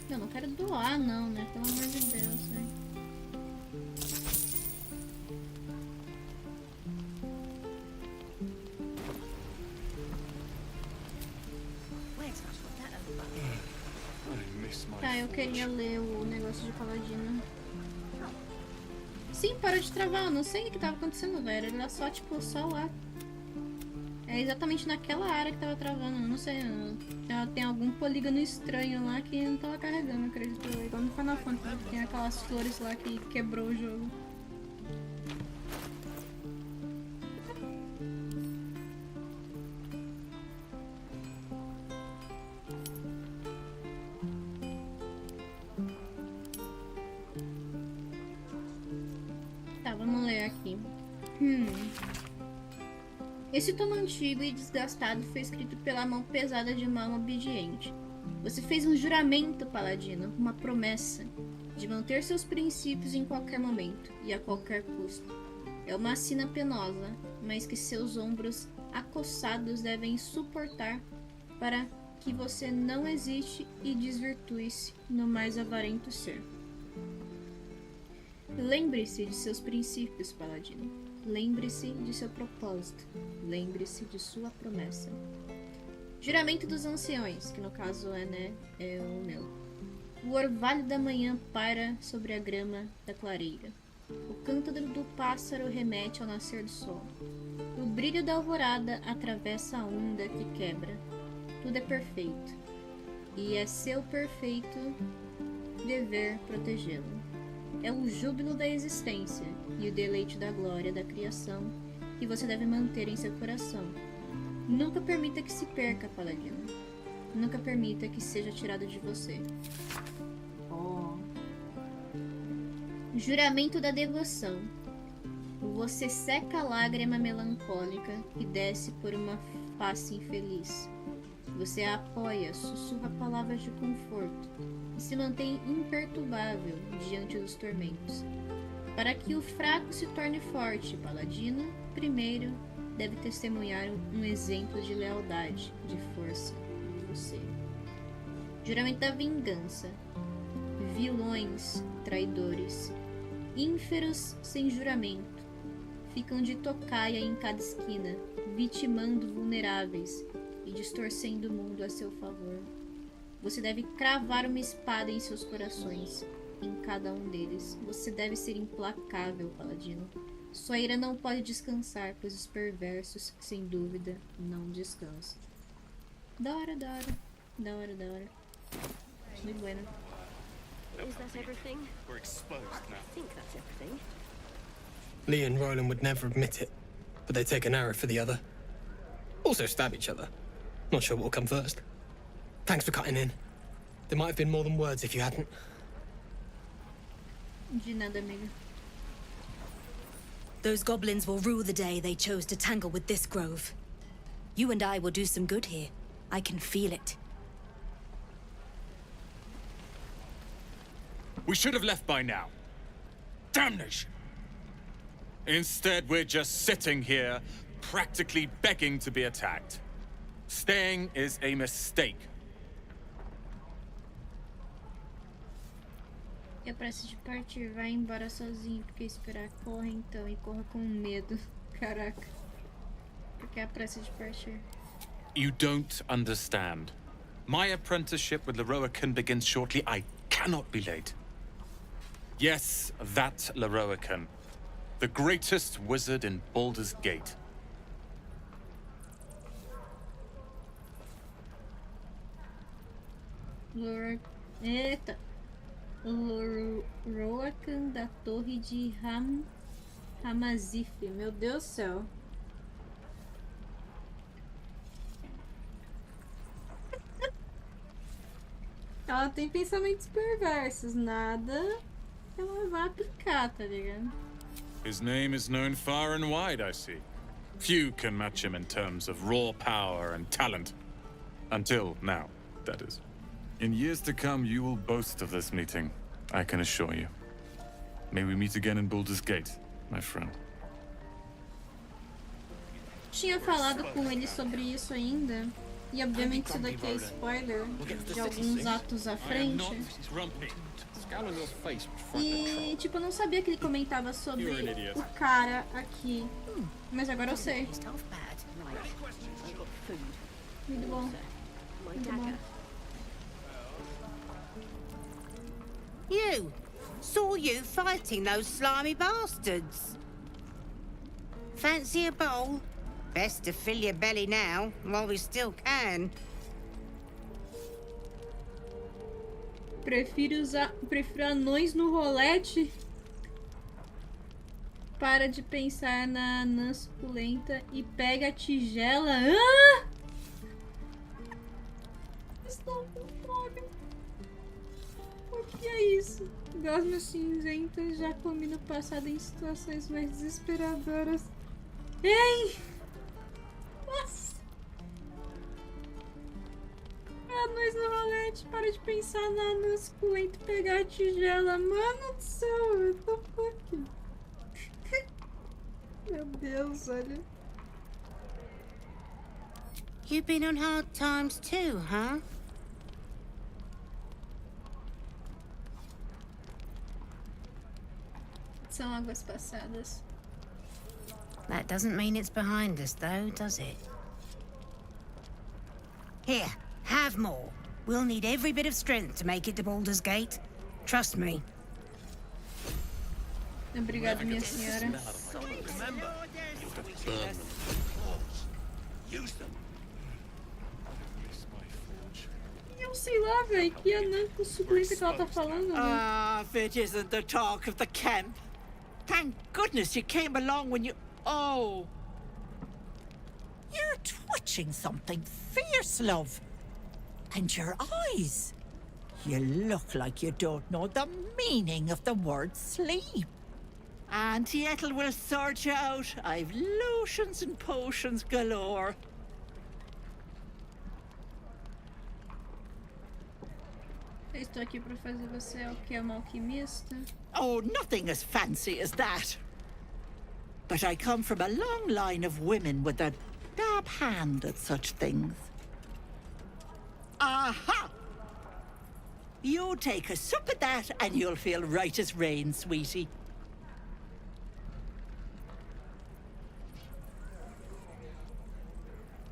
Eu não quero doar não, né? Pelo amor de Deus, né? Tá, eu queria ler o negócio de paladino. Sim, parou de travar. Eu não sei o que tava acontecendo, velho. Ele era só, tipo, só lá. É exatamente naquela área que tava travando. Eu não sei. Tem algum polígono estranho lá que não tava carregando, acredito. Igual no Final Fantasy, tem aquelas flores lá que quebrou o jogo. Vamos ler aqui. Esse tomo antigo e desgastado foi escrito pela mão pesada de uma alma obediente. Você fez um juramento, paladino, uma promessa de manter seus princípios em qualquer momento e a qualquer custo. É uma sina penosa, mas que seus ombros acossados devem suportar para que você não hesite e desvirtue-se no mais avarento ser. Lembre-se de seus princípios, paladino. Lembre-se de seu propósito. Lembre-se de sua promessa. Juramento dos anciões, que no caso é o meu. O orvalho da manhã paira sobre a grama da clareira. O canto do pássaro remete ao nascer do sol. O brilho da alvorada atravessa a onda que quebra. Tudo é perfeito. E é seu perfeito dever protegê-lo. É o júbilo da existência e o deleite da glória da criação que você deve manter em seu coração. Nunca permita que se perca, paladino. Nunca permita que seja tirado de você. Oh. Juramento da devoção. Você seca a lágrima melancólica que desce por uma face infeliz. Você a apoia, sussurra palavras de conforto e se mantém imperturbável diante dos tormentos. Para que o fraco se torne forte, Paladino, primeiro deve testemunhar um exemplo de lealdade, de força em você. Juramento da vingança. Vilões, traidores, ínferos sem juramento, ficam de tocaia em cada esquina, vitimando vulneráveis e distorcendo o mundo a seu favor. Você deve cravar uma espada em seus corações, em cada um deles. Você deve ser implacável, Paladino. Sua ira não pode descansar, pois os perversos, sem dúvida, não descansam. Da hora, da hora. Da hora, da hora. Muito bueno. Is that everything? We're exposed now. I think that's everything. Lee and Roland would never admit it, but they'd take an arrow for the other. Also stab each other. Not sure what'll come first. Thanks for cutting in. There might have been more than words if you hadn't. De nada, amiga. Those goblins will rue the day they chose to tangle with this grove. You and I will do some good here. I can feel it. We should have left by now. Damnation! Instead, we're just sitting here, practically begging to be attacked. Staying is a mistake. É pressa de partir, vai embora sozinho, porque esperar corre então e corra com medo. Caraca. Porque é a pressa de partir. You don't understand. My apprenticeship with Leroican begins shortly. I cannot be late. Yes, that Leroican. The greatest wizard in Baldur's Gate. Eita. Roakan da Torre de Hamazif. Meu Deus do céu. Ela tem pensamentos perversos. Nada que ela vá aplicar, tá ligado? His name is known far and wide, I see. Few can match him in terms of raw power and talent. Until now, that is. In years to come, you will boast of this meeting, I can assure you. May we meet again in Baldur's Gate, my friend. Tinha falado com ele sobre isso ainda. E obviamente isso daqui é spoiler de alguns atos à frente. E tipo, eu não sabia que ele comentava sobre o cara aqui. Mas agora eu sei. Muito bom. Muito bom. You! Saw you fighting those slimy bastards. Fancy a bowl? Best to fill your belly now, while we still can. Prefiro anões no rolete. Para de pensar na anã suculenta e pega a tigela. Ah! Estou com fome. O que é isso? Gosmas cinzentas já comi no passado em situações mais desesperadoras. Ei! Nossa! Anões no rolete, para de pensar na anã suculenta e pegar a tigela. Mano do céu, eu tô fucking. Meu Deus, olha. You've been on hard times too, huh? São águas passadas. That doesn't mean it's behind us, though, does it? Here, have more. We'll need every bit of strength to make it to Baldur's Gate. Trust me. Obrigada, minha senhora. Eu sei lá, velho, que anã com suculenta que ela tá falando, né? Ah, if it isn't the talk of the camp. Thank goodness you came along when you... Oh. You're twitching something fierce, love. And your eyes. You look like you don't know the meaning of the word sleep. Auntie Ethel will sort you out. I've lotions and potions galore. Eu estou aqui para fazer você o que? Uma alquimista? Oh, nothing as fancy as that. But I come from a long line of women with a dab hand at such things. Aha! You take a sup of that and you'll feel right as rain, sweetie.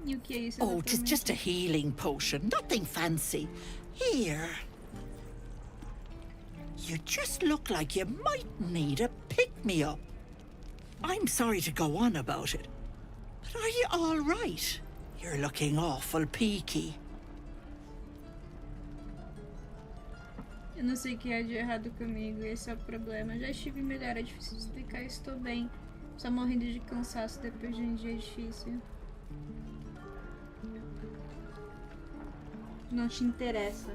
E o que é isso? Oh, it's just a healing potion, nothing fancy. Here. You just look like you might need a pick-me-up. I'm sorry to go on about it, but are you all right? You're looking awful peaky. Eu não sei o que é de errado comigo, esse é o problema. Já estive melhor, é difícil de explicar, estou bem. Só morrendo de cansaço depois de um dia difícil. Não te interessa.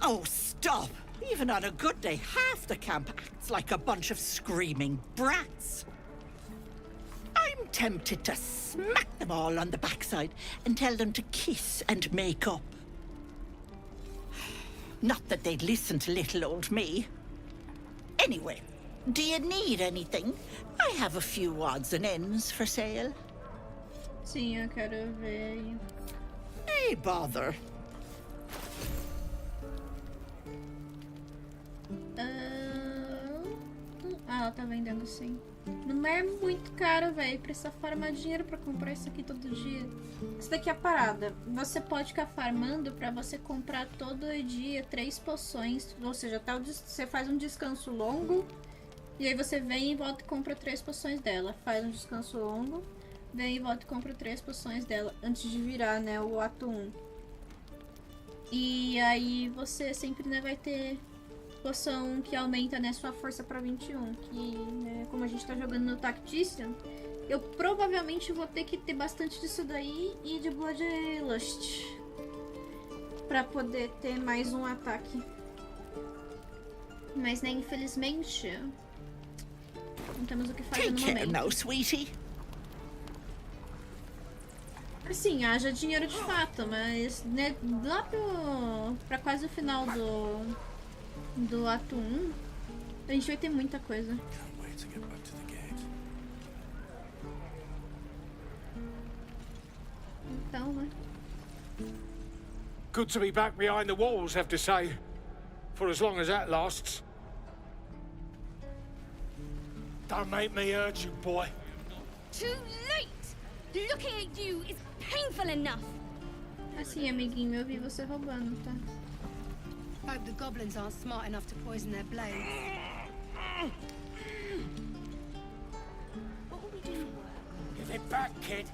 Oh, stop! Even on a good day, half the camp acts like a bunch of screaming brats. I'm tempted to smack them all on the backside and tell them to kiss and make up. Not that they'd listen to little old me. Anyway, do you need anything? I have a few odds and ends for sale. Sim, eu quero ver. Hey, bother. Ela tá vendendo sim. Não é muito caro, velho. Precisa farmar dinheiro pra comprar isso aqui todo dia. Isso daqui é a parada. Você pode ficar farmando pra você comprar todo dia 3 poções. Ou seja, até você faz um descanso longo. E aí você vem e volta e compra 3 poções dela. Faz um descanso longo. Vem e volta e compra 3 poções dela. Antes de virar, né, o ato 1. E aí você sempre, né, vai ter poção que aumenta, né, sua força pra 21. Que, né, como a gente tá jogando no Tactician, eu provavelmente vou ter que ter bastante disso daí e de Bloodlust pra poder ter mais um ataque. Mas, né, infelizmente, não temos o que fazer no momento. Now, sweetie. Assim, haja dinheiro de fato, mas, né, lá pra quase o final do ato 1, a gente vai ter muita coisa. Então, né? Good to be back behind the walls, have to say. For as long as that lasts. Don't make me urge you, boy. Too late! Looking at you is painful enough. Assim, amiguinho, eu vi você roubando, tá? Hope the goblins aren't smart enough to poison their blades. What will we do for work? Give it back, kid.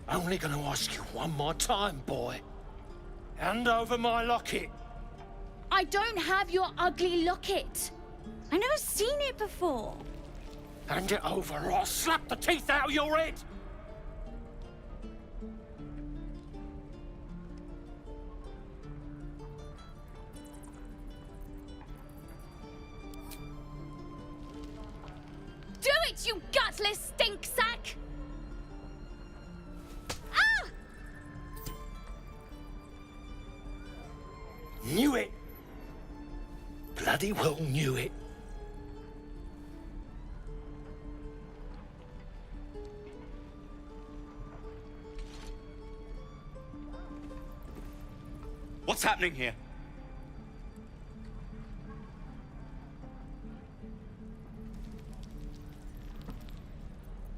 Only gonna ask you one more time, boy. Hand over my locket. I don't have your ugly locket. I've never seen it before. Hand it over or I'll slap the teeth out of your head. Do it, you gutless stink sack! Ah! Knew it. Bloody well knew it. What's happening here?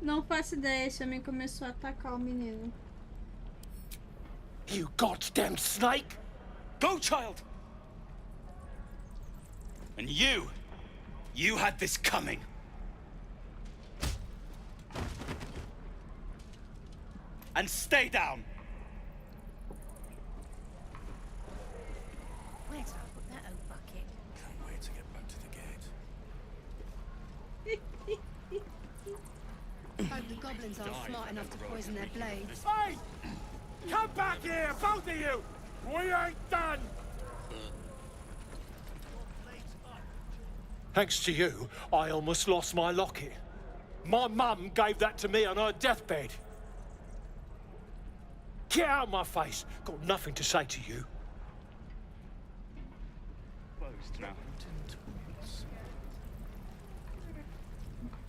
Não faço ideia, esse homem começou a atacar o menino. You goddamn snake! Go, child! And you had this coming. And stay down. Where did I put that old bucket? Can't wait to get back to the gate. Hope the goblins aren't smart enough to poison their blades. Hey! Come back here, both of you! We ain't done! Thanks to you, I almost lost my locket. My mum gave that to me on her deathbed. Get out of my face. Got nothing to say to you.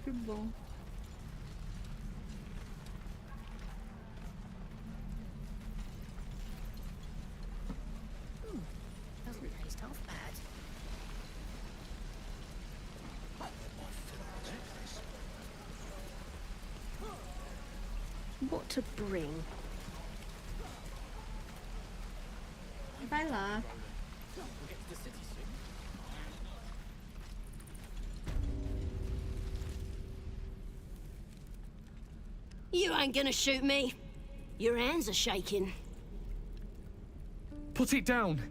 Que bom. Doesn't taste half bad. What to bring? Vai lá. You ain't gonna shoot me. Your hands are shaking. Put it down.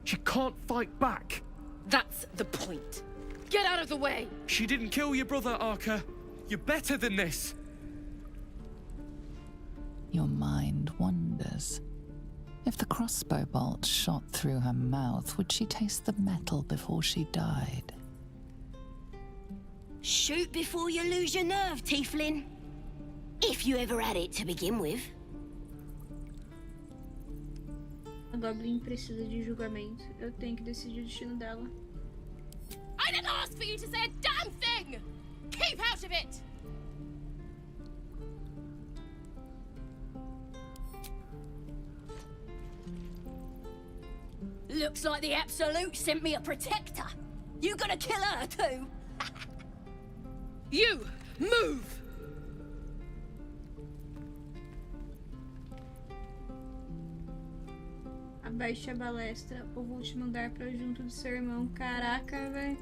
She can't fight back. That's the point. Get out of the way! She didn't kill your brother, Arca. You're better than this. Your mind wanders. If the crossbow bolt shot through her mouth, would she taste the metal before she died? Shoot before you lose your nerve, Tiefling. If you ever had it to begin with. A Goblin precisa de julgamento. Eu tenho que decidir o destino dela. I didn't ask for you to say a damn thing! Keep out of it! Looks like the Absolute sent me a protector. You gonna kill her too? You! Move! Abaixe a balestra ou vou te mandar pra junto do seu irmão. Caraca, velho.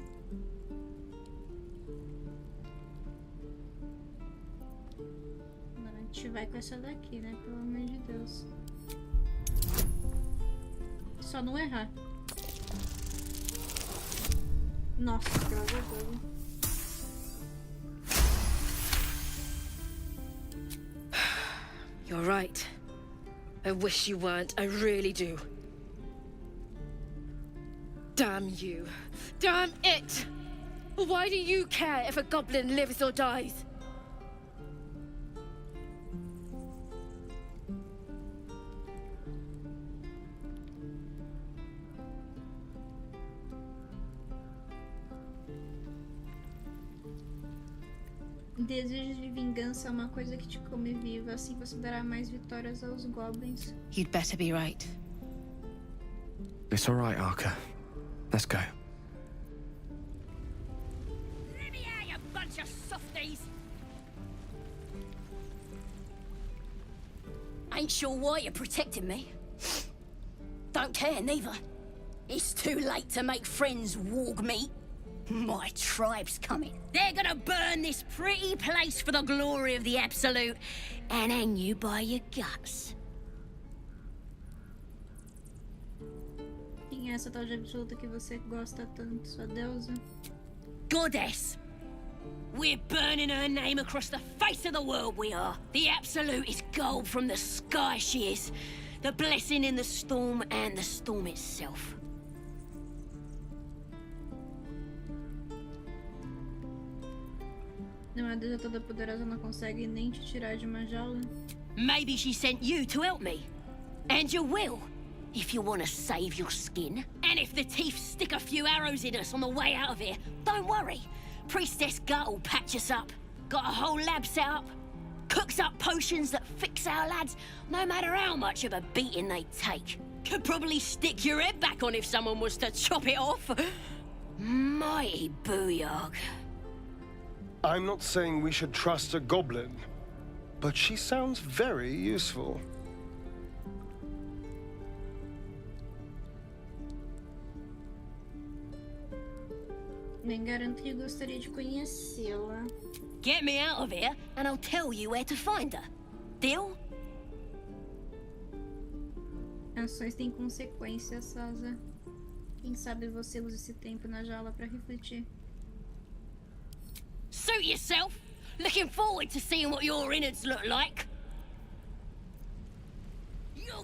Agora a gente vai com essa daqui, né? Pelo amor de Deus. Só não errar. Nossa, graças a Deus. You're right. I wish you weren't. I really do. Damn you. Damn it! Why do you care if a goblin lives or dies? Desejo de vingança é uma coisa que te come viva, assim você dará mais vitórias aos goblins. You'd better be right. It's all right, Arca. Let's go. Let me out, you bunch of softies! Ain't sure why you're protecting me. Don't care, neither. It's too late to make friends, warg meat. My tribe's coming. They're gonna burn this pretty place for the glory of the Absolute and hang you by your guts. Quem é essa tal de absoluta que você gosta tanto, sua deusa? Goddess! We're burning her name across the face of the world, we are. The Absolute is gold from the sky, she is. The blessing in the storm and the storm itself. Não, a deusa toda poderosa não consegue nem te tirar de uma jaula. Maybe she sent you to help me. And you will, if you want to save your skin. And if the teeth stick a few arrows in us on the way out of here, don't worry. Priestess Gut will patch us up. Got a whole lab set up. Cooks up potions that fix our lads, no matter how much of a beating they take. Could probably stick your head back on if someone was to chop it off. Mighty booyog. I'm not saying we should trust a goblin, but she sounds very useful. Nem garanto que gostaria de conhecê-la. Get me out of here, and I'll tell you where to find her. Deal? Ações têm consequências, Sasa. Quem sabe você usa esse tempo na jaula para refletir. Suit yourself. Looking forward to seeing what your innards look like.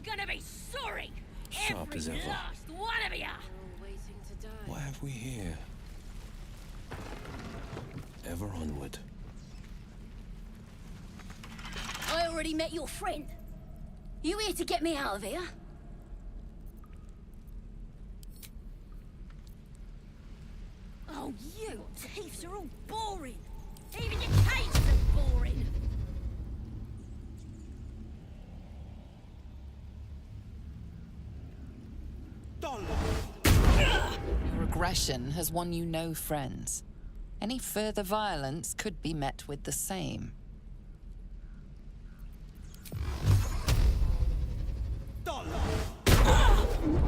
all gonna be sorry. Sharp Every as ever. last one of ya. What have we here? Ever onward. I already met your friend. You here to get me out of here? Oh, you thieves are all boring. Even your caves are boring. Your aggression has won you no friends. Any further violence could be met with the same.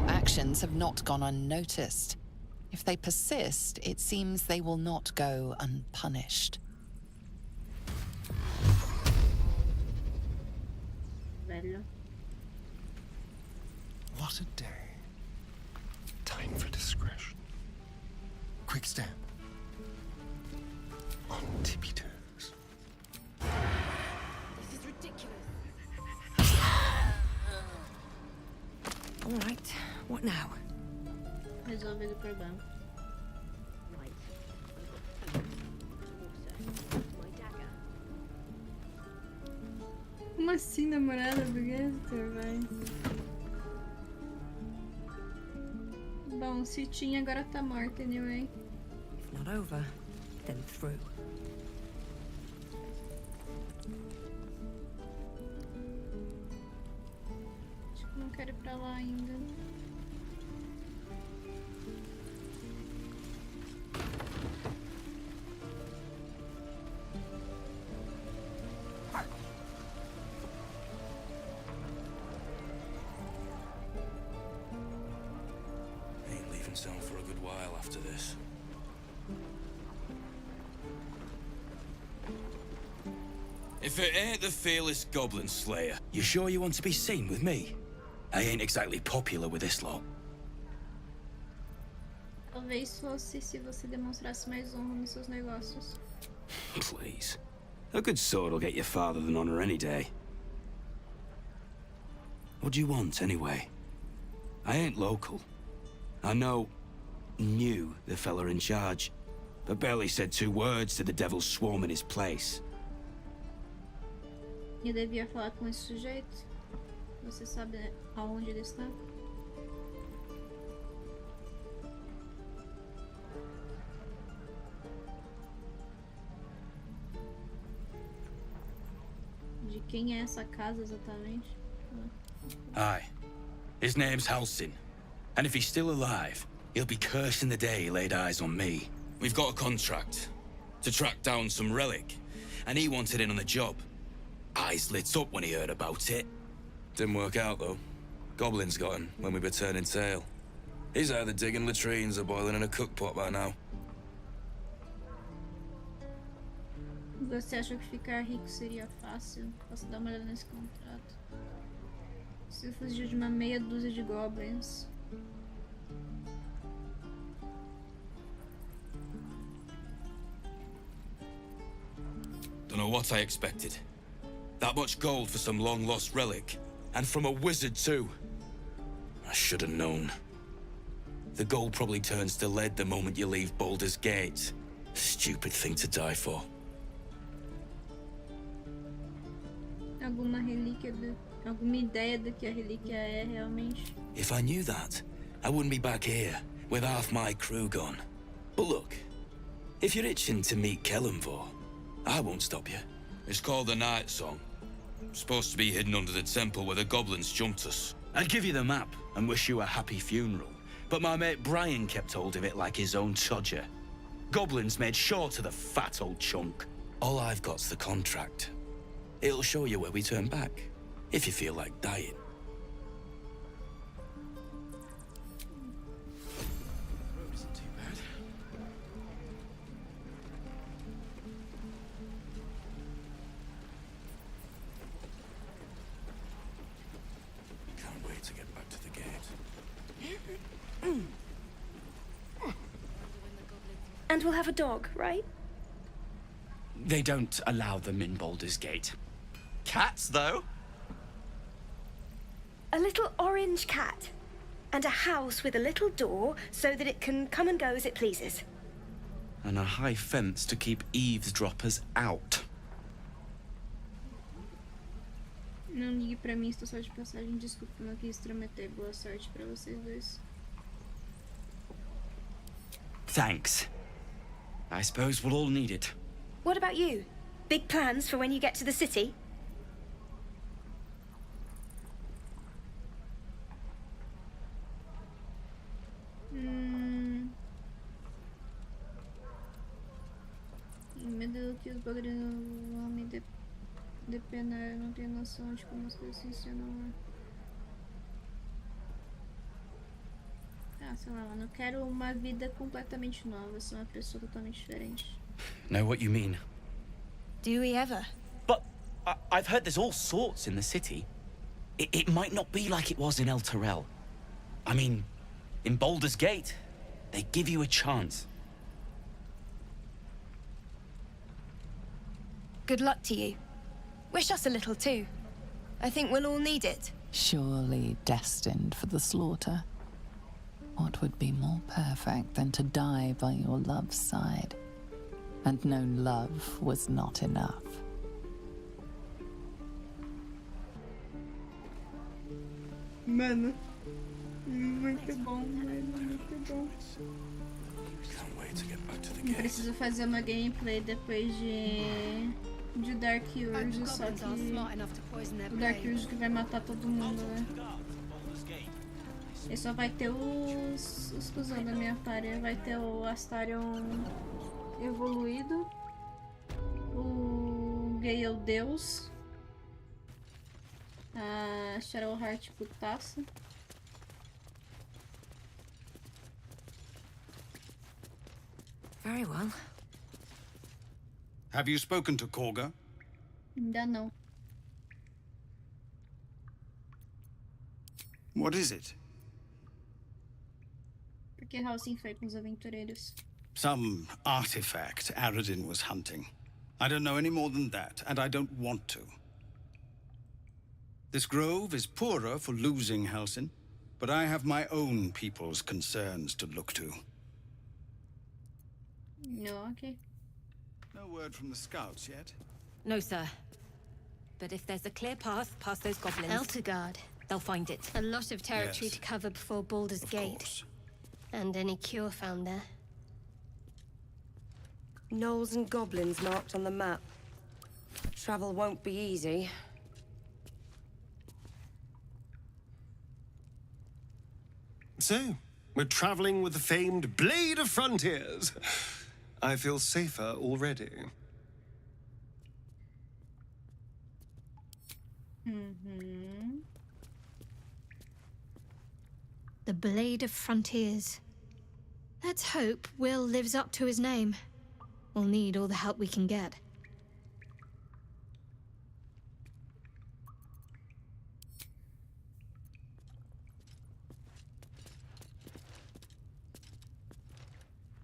Actions have not gone unnoticed. If they persist, it seems they will not go unpunished. Velho. What a day. Time for discretion. Quick step. On tippy toes. This is ridiculous. All right, what now? Resolver o problema. Right. My dagger. Como assim, namorada? Por vai. Bom, se tinha, agora tá morta, anyway. If not over, then through. Acho que não quero ir pra lá ainda. Ain't leaving town for a good while after this. If it ain't the fearless goblin slayer, you sure you want to be seen with me? I ain't exactly popular with this lot. Talvez fosse se você demonstrasse mais honra nos seus negócios. Please. A good sword will get you farther than honor any day. What do you want, anyway? I ain't local. I knew the fella in charge, but barely said 2 words to the devil's swarm in his place. Eu devia falar com esse sujeito? Você sabe aonde ele está? De quem é essa casa exatamente? Aye. His name's Halsin. And if he's still alive, he'll be cursing the day he laid eyes on me. We've got a contract to track down some relic, and he wanted in on the job. Eyes lit up when he heard about it. Didn't work out, though. Goblins got him when we were turning tail. He's either digging latrines or boiling in a cookpot by now. Você achou que ficar rico seria fácil? Posso dar uma olhada nesse contrato? Se fugiu de uma meia dúzia de goblins. Don't know what I expected. That much gold for some long-lost relic. And from a wizard, too. I should have known. The gold probably turns to lead the moment you leave Baldur's Gate. Stupid thing to die for. Alguma ideia do que a relíquia é realmente? If I knew that, I wouldn't be back here with half my crew gone. But look, if you're itching to meet Kellenvor, I won't stop you. It's called the Night Song. Supposed to be hidden under the temple where the goblins jumped us. I'd give you the map and wish you a happy funeral, but my mate Brian kept hold of it like his own Todger. Goblins made sure to the fat old chunk. All I've got's the contract. It'll show you where we turn back, if you feel like dying. Isn't too bad. Can't wait to get back to the gate. And we'll have a dog, right? They don't allow them in Baldur's Gate. Cats, though? A little orange cat. And a house with a little door so that it can come and go as it pleases. And a high fence to keep eavesdroppers out. Não ligue pra mim, estou só de passagem. Desculpa, não quis prometer. Boa sorte pra vocês dois. Thanks. I suppose we'll all need it. What about you? Big plans for when you get to the city? Medo que os bagulhos vão me depenar. Eu não tenho noção de como as coisas funcionam lá. Ah, sei lá, mano. Eu quero uma vida completamente nova. Sou uma pessoa totalmente diferente. Know what you mean? Do we ever? But I've heard there's all sorts in the city. It might not be like it was in El Terrell. I mean, in Baldur's Gate, they give you a chance. Good luck to you. Wish us a little too. I think we'll all need it. Surely destined for the slaughter. What would be more perfect than to die by your love's side? And no love was not enough. Mano, muito bom, mano, muito bom. Eu preciso fazer uma gameplay depois de Dark Urge, só que o Dark Urge que vai matar todo mundo, né? E só vai ter os cuzão da minha party. Vai ter o Astarion evoluído, o Gale Deus, a Shadowheart putaça. Very well. Have you spoken to Korga? Ainda não. What is it? Por que Halsin foi com os aventureiros? Some artifact Aradin was hunting. I don't know any more than that, and I don't want to. This grove is poorer for losing Halsin, but I have my own people's concerns to look to. No, okay. No word from the scouts yet? No, sir. But if there's a clear path past those goblins... Eltergard. They'll find it. A lot of territory Yes. to cover before Baldur's Gate. Course. And any cure found there. Gnolls and goblins marked on the map. Travel won't be easy. So, we're traveling with the famed Blade of Frontiers. I feel safer already. The Blade of Frontiers. Let's hope Will lives up to his name. We'll need all the help we can get.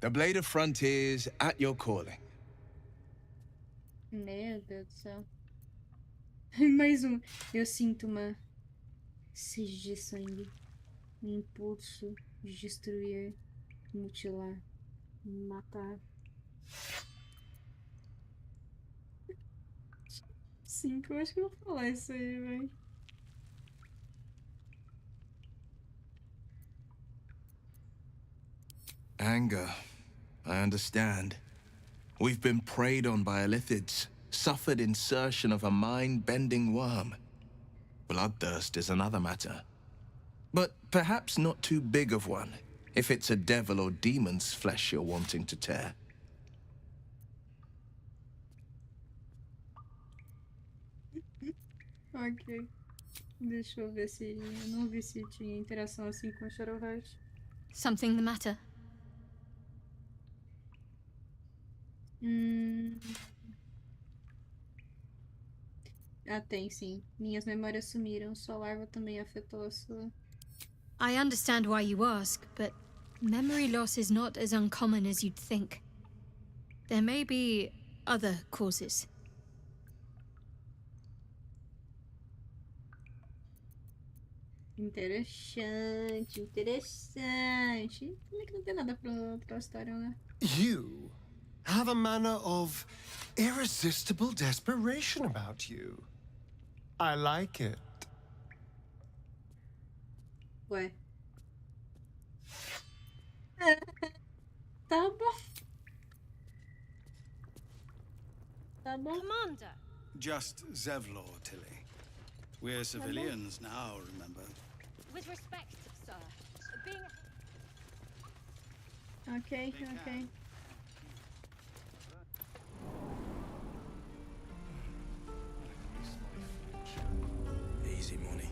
The Blade of Frontiers at your calling. Meu Deus do céu. Mais um. Eu sinto uma sede de sangue. Um impulso de destruir, mutilar, matar. Sim, eu acho que eu vou falar isso aí, velho. Anger. I understand. We've been preyed on by Illithids, suffered insertion of a mind-bending worm. Bloodthirst is another matter. But perhaps not too big of one, if it's a devil or demon's flesh you're wanting to tear. Ok. Deixa eu ver se... Eu não vi se tinha interação assim com a Shadowheart. Something the matter? Ah, tem sim. Minhas memórias sumiram. Sua larva também afetou a sua. I understand why you ask, but memory loss is not as uncommon as you'd think. There may be other causes. Interessante, interessante. Como é que não tem nada pra história, né? You have a manner of irresistible desperation about you. I like it. Ué. Tá bom. Tá bom. Commander. Just Zevlor, Tilly. We're civilians now, remember? With respect, sir. Being Ok, ok. Easy money.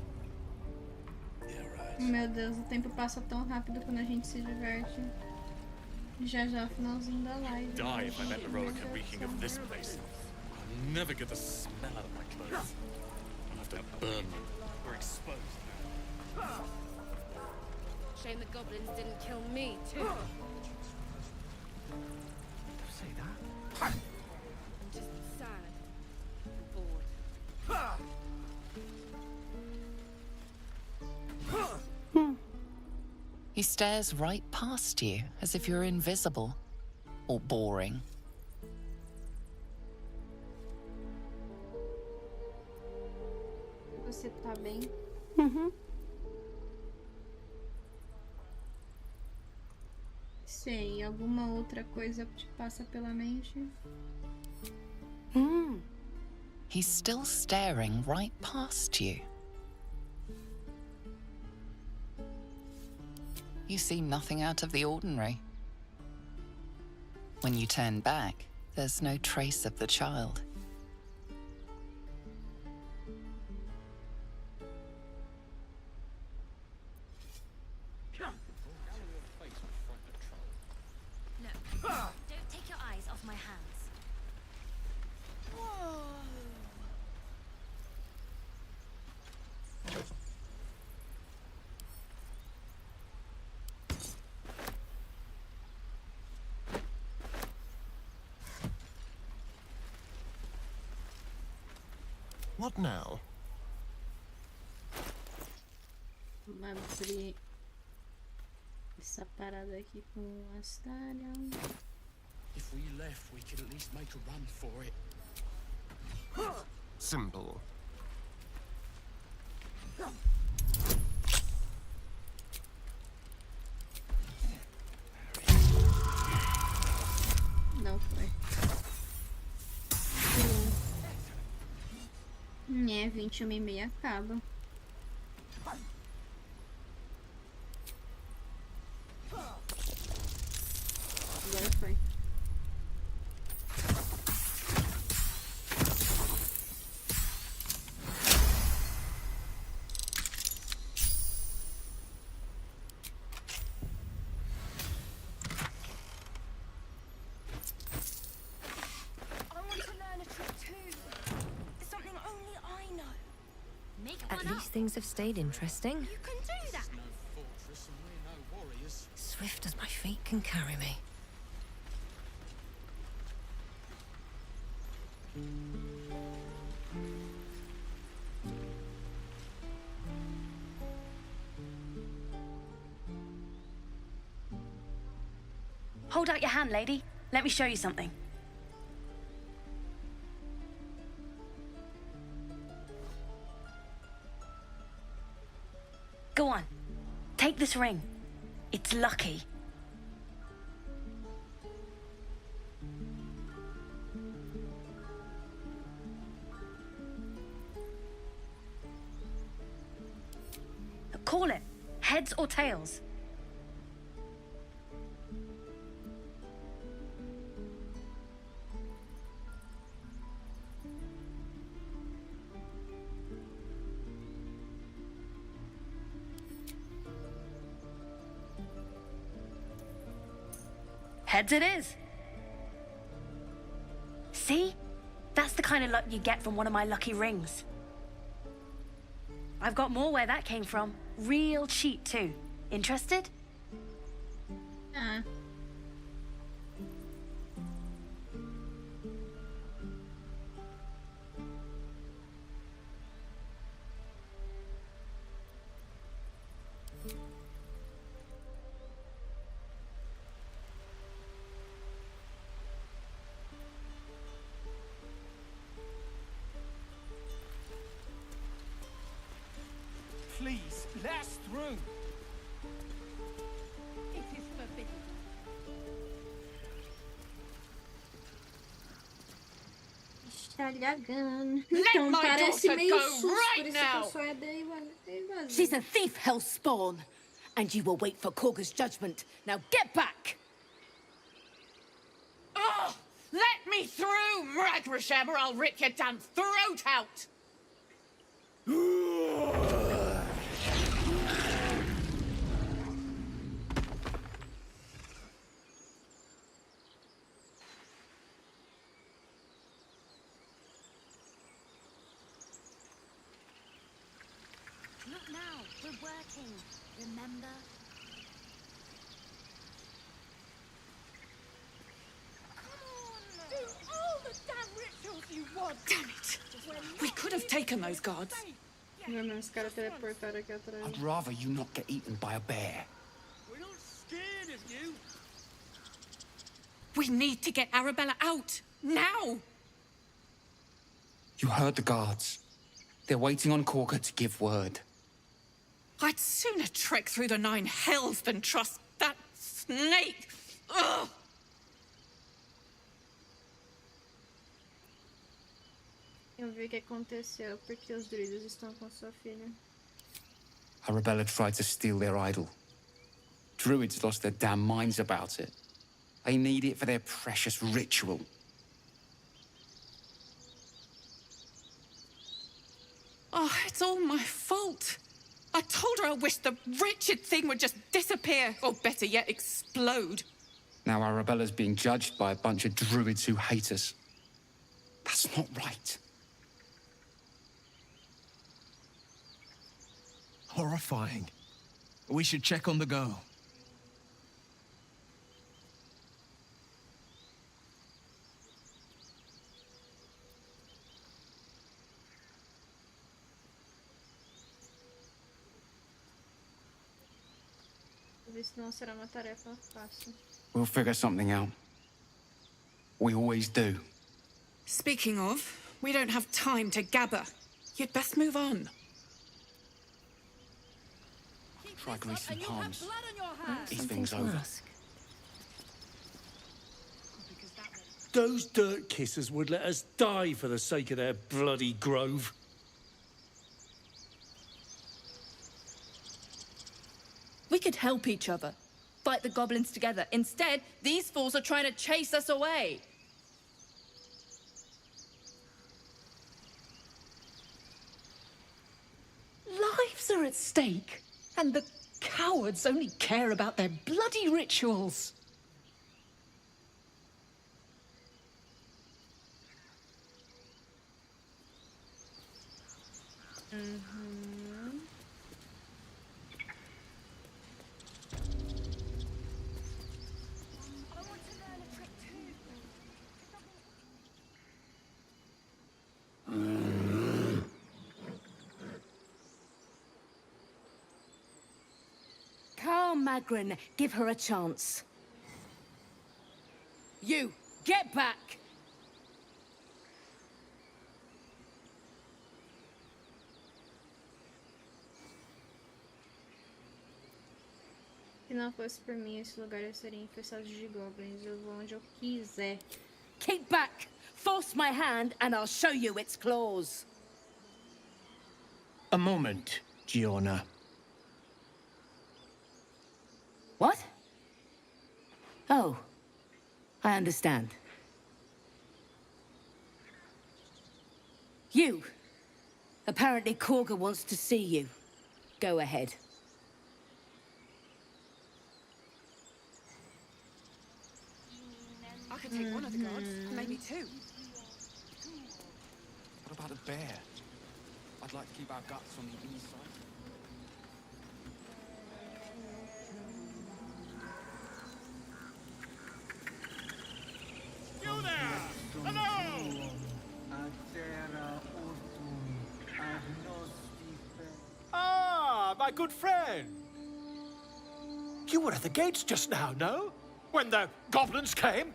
Yeah, right. Meu Deus, o tempo passa tão rápido quando a gente se diverte. Já já, finalzinho da live. Die if I let the Rorica reeking of this place. I'll never get the smell out of my clothes. I'll have to burn them. We're exposed now. Shame the goblins didn't kill me, too. Don't say that. I'm just sad and bored. He stares right past you, as if you're invisible. Or boring. Você tá bem? Sei, alguma outra coisa te passa pela mente? He's still staring right past you. You see nothing out of the ordinary. When you turn back, there's no trace of the child. Look, don't take your eyes off my hands. What now? Vamos abrir essa parada aqui com o Astarion. If we left, we could at least make a run for it. Simple. Não foi. 21h30 acaba. Agora foi. At least things have stayed interesting. You can do that. Swift as my feet can carry me. Hold out your hand, lady. Let me show you something. Go on. Take this ring. It's lucky. Call it. Heads or tails? Heads it is. See? That's the kind of luck you get from one of my lucky rings. I've got more where that came from. Real cheap, too. Interested? let us through. It is forbidden. Estalhagando. Let Então my parece daughter meio go sus, right por isso now. que eu só é daí vazio. She's a thief, hellspawn. And you will wait for Korga's judgment. Now get back! Oh, let me through, Mragrasham, or I'll rip your damn throat out! Look now, we're working. Remember? Do all the damn rituals you want! Damn it! We could have taken those guards. Os caras teleportaram aqui atrás. I'd rather you not get eaten by a bear. We're not scared of you. We need to get Arabella out. Now! You heard the guards. They're waiting on Korga to give word. I'd sooner trek through the 9 hells than trust that snake. Ugh! Eu vi o que aconteceu porque os druidas estão com sua filha. Arabella tried to steal their idol. Druids lost their damn minds about it. They need it for their precious ritual. Oh, it's all my fault. I told her I wished the wretched thing would just disappear, or better yet, explode. Now Arabella's being judged by a bunch of druids who hate us. That's not right. Horrifying. We should check on the girl. Isso não será uma tarefa fácil. We'll figure something out. We always do. Speaking of, we don't have time to gabber. You'd best move on. Try greasing palms. These things over. Those dirt kissers would let us die for the sake of their bloody grove. We could help each other. Fight the goblins together. Instead, these fools are trying to chase us away. Lives are at stake, and the cowards only care about their bloody rituals. Calm, Magrin. Give her a chance. You, get back! Se não fosse por mim, esse lugar seria infestado de goblins. Eu vou onde eu quiser. Keep back! Force my hand and I'll show you its claws. A moment, Giona. What? Oh, I understand. You. Apparently Korga wants to see you. Go ahead. I could take one of the guards, maybe 2. What about a bear? I'd like to keep our guts on the inside. You there! Hello! Ah, my good friend. You were at the gates just now, no? When the goblins came?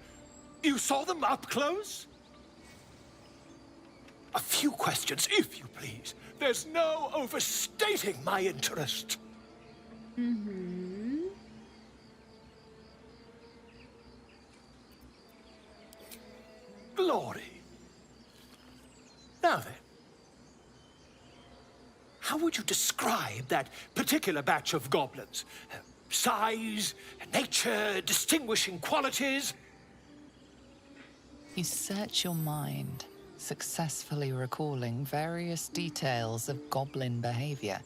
You saw them up close? a few questions, if you please. There's no overstating my interest. Uhum. Glory. Now then, how would you describe that particular batch of goblins? Size, nature, distinguishing qualities? You search your mind, successfully recalling various details of goblin behavior.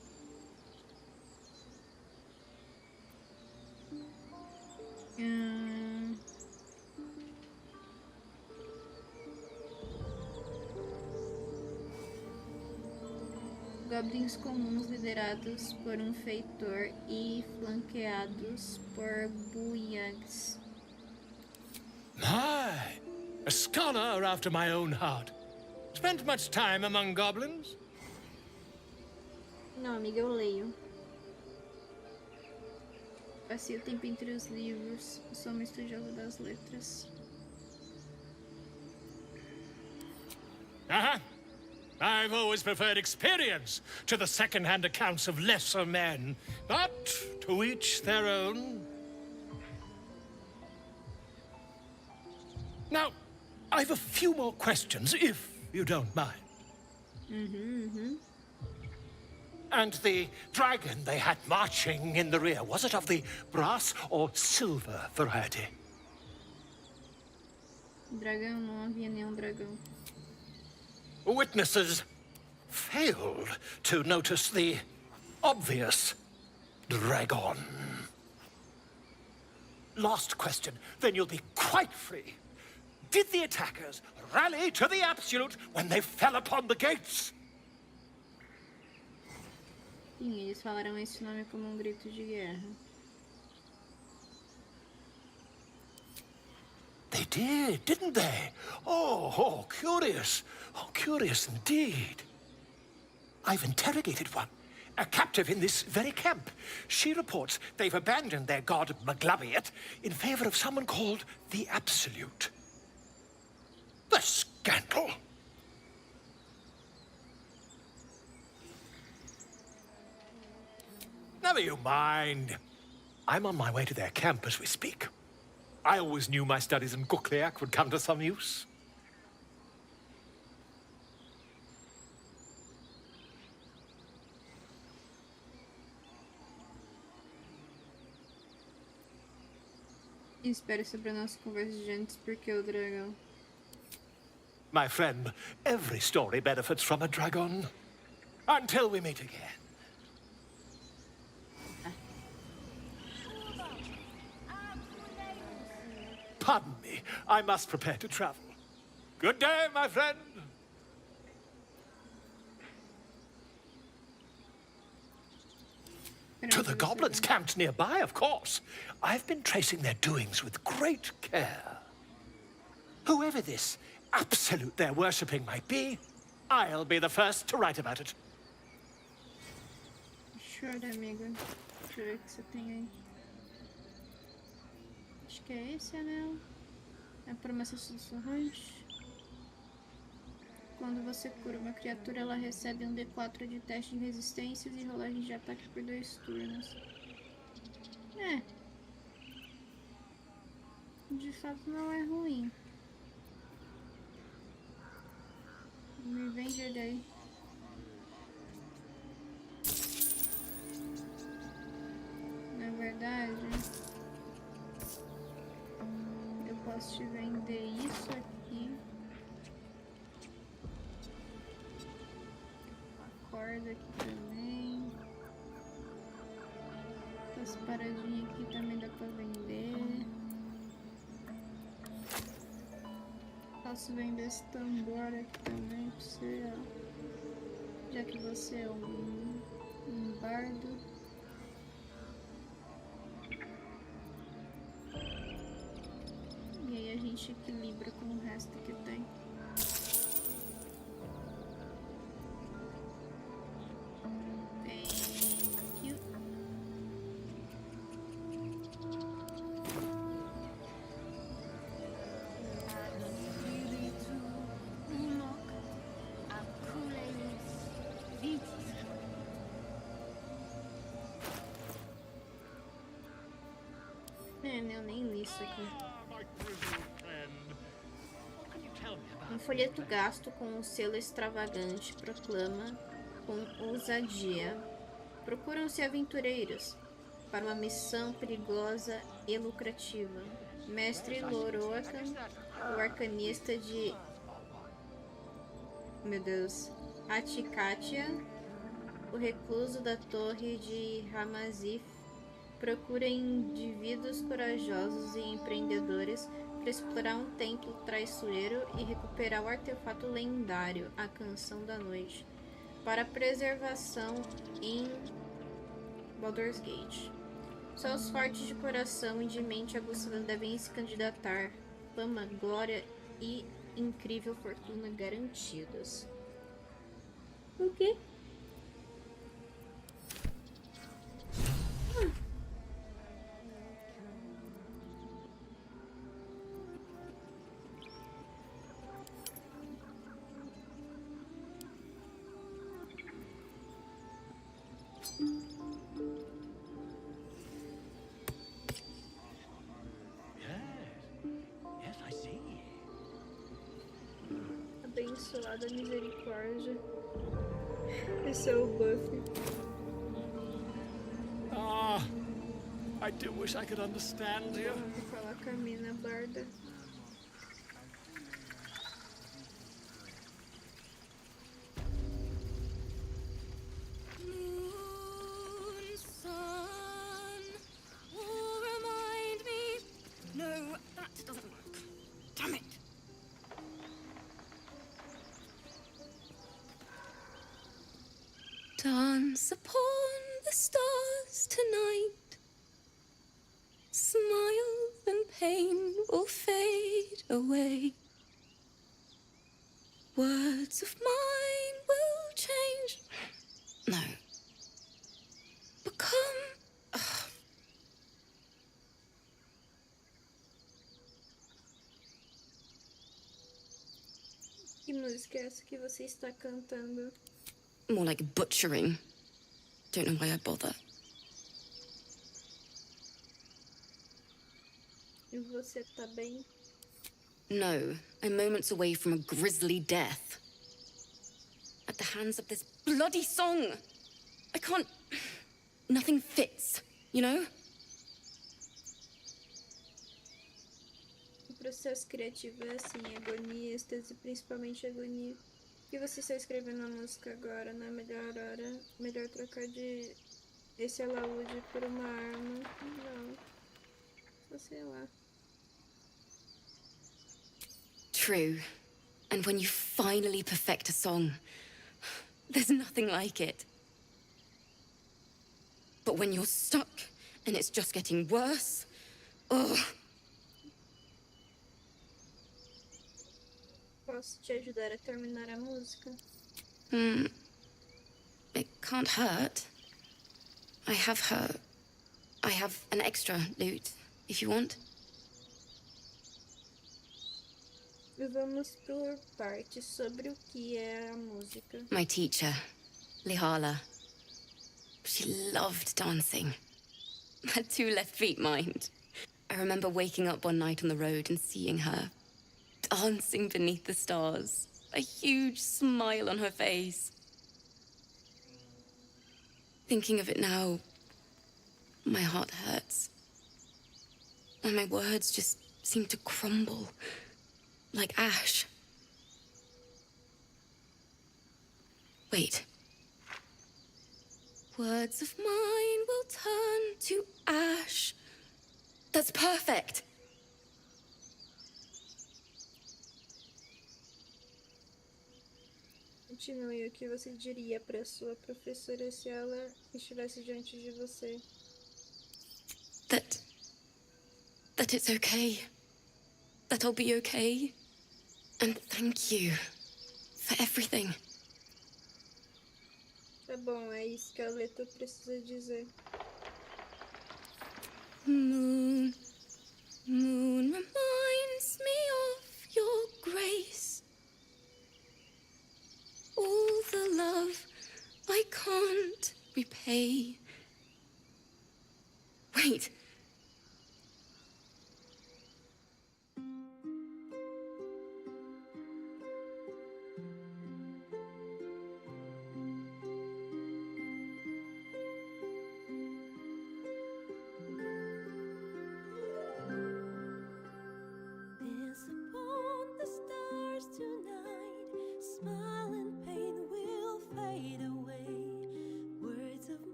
Goblins comuns liderados por feitor e flanqueados por buyags. My, a scholar after my own heart. Spent much time among goblins? Não, amiga, eu leio. Passei o tempo entre os livros. Sou uma estudiosa das letras. Uh-huh. I've always preferred experience to the second-hand accounts of lesser men. But to each their own. Now, I've a few more questions, if you don't mind. And the dragon they had marching in the rear, was it of the brass or silver variety? Dragão, não havia nenhum dragão. Witnesses failed to notice the obvious dragon. Last question, then you'll be quite free. Did the attackers rally to the absolute when they fell upon the gates? Sim, eles falaram esse nome como grito de guerra. They did, didn't they? Oh, curious. Oh, curious indeed. I've interrogated one, a captive in this very camp. She reports they've abandoned their god Maglabiet in favor of someone called the Absolute. The scandal! Never you mind. I'm on my way to their camp as we speak. I always knew my studies in Gukliak would come to some use. Espere sobre a nossa conversa de antes, porque o dragão. My friend, every story benefits from a dragon. Until we meet again. Pardon me, I must prepare to travel. Good day, my friend. To the goblins camped nearby, of course. I've been tracing their doings with great care. Whoever this absolute they're worshipping might be, I'll be the first to write about it. Sure, amiga. Deixa eu ver o que você tem aí. Acho que é esse anel. É a promessa sussurrante. Quando você cura uma criatura, ela recebe um D4 de teste de resistências e rolagem de ataque por 2 turnos. É. De fato não é ruim. Me vende ele aí. Na verdade, eu posso te vender isso aqui. A corda aqui também. Essas paradinhas aqui também dá pra vender. Posso vender esse tambor aqui também pra você, ó. Já que você é um bardo. E aí a gente equilibra com o resto que tem. Thank you. É, né? Eu nem li isso aqui. Um folheto gasto com um selo extravagante proclama com ousadia. Procuram-se aventureiros para uma missão perigosa e lucrativa. Mestre Loroakan, o arcanista de... Meu Deus. Atikatia, o recluso da torre de Ramazif, procura indivíduos corajosos e empreendedores para explorar um templo traiçoeiro e recuperar o artefato lendário, a Canção da Noite, para preservação em Baldur's Gate. Só os fortes de coração e de mente aguçada devem se candidatar. Fama, glória e incrível fortuna garantidas. O quê? Abençoada misericórdia. Esse é o buff. Ah, I do wish I could understand you. Vou falar com a mina barda. Moon, sun, will remind me. No, that doesn't work. Damn it. Dance upon the stars tonight. Smile and pain will fade away. Words of mine will change. No. Become. Que música é essa que você está cantando? More like butchering. Don't know why I bother. E você tá bem? No, I'm moments away from a grisly death. At the hands of this bloody song. I can't... Nothing fits, you know? O processo criativo é assim, agonia, êxtase, principalmente agonia. O que você está escrevendo a música agora? Na melhor hora, melhor trocar de esse alaúde por uma arma. Não. Só sei lá. True. And when you finally perfect a song, there's nothing like it. But when you're stuck and it's just getting worse, ugh. Posso te ajudar a terminar a música? It can't hurt. I have an extra lute, if you want. Vamos por partes sobre o que é a música. My teacher, Lihala. She loved dancing. Had 2 left feet, mind. I remember waking up one night on the road and seeing her dancing beneath the stars, a huge smile on her face. Thinking of it now, my heart hurts. And my words just seem to crumble, like ash. Wait. Words of mine will turn to ash. That's perfect. Continue. O que você diria para sua professora se ela estivesse diante de você? That it's okay. That I'll be okay. And thank you for everything. Tá bom, é isso que a letra precisa dizer. Moon, moon reminds me of your grace. All the love I can't repay. Wait.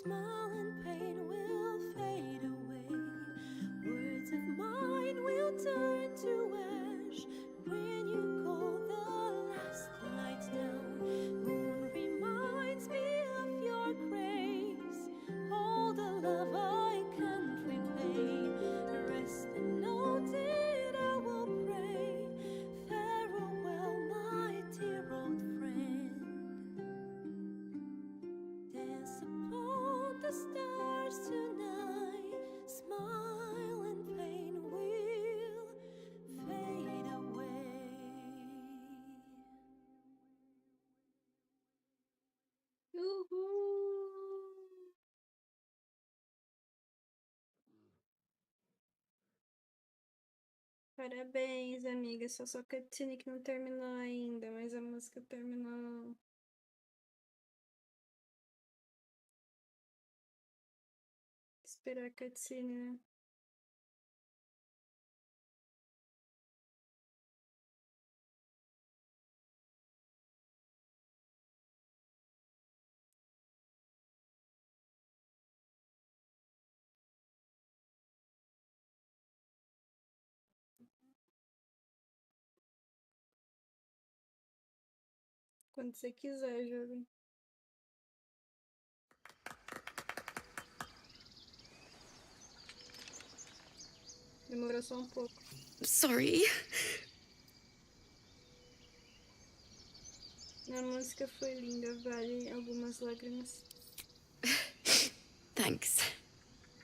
smile and pain will fade away. Words of mine will turn to ash when you call the last light down. Moon reminds me of your grace, all the love I can't repay. Rest and note it, I will pray. Farewell, my dear old friend. Dance upon the stars tonight. Smile and pain will fade away. Uhul! Parabéns, amiga. Só cutscene que não terminou ainda, mas a música terminou. Esperar a cutscene, né? Quando você quiser, jovem. Demorou só um pouco. Sorry. A música foi linda, vale algumas lágrimas. Thanks.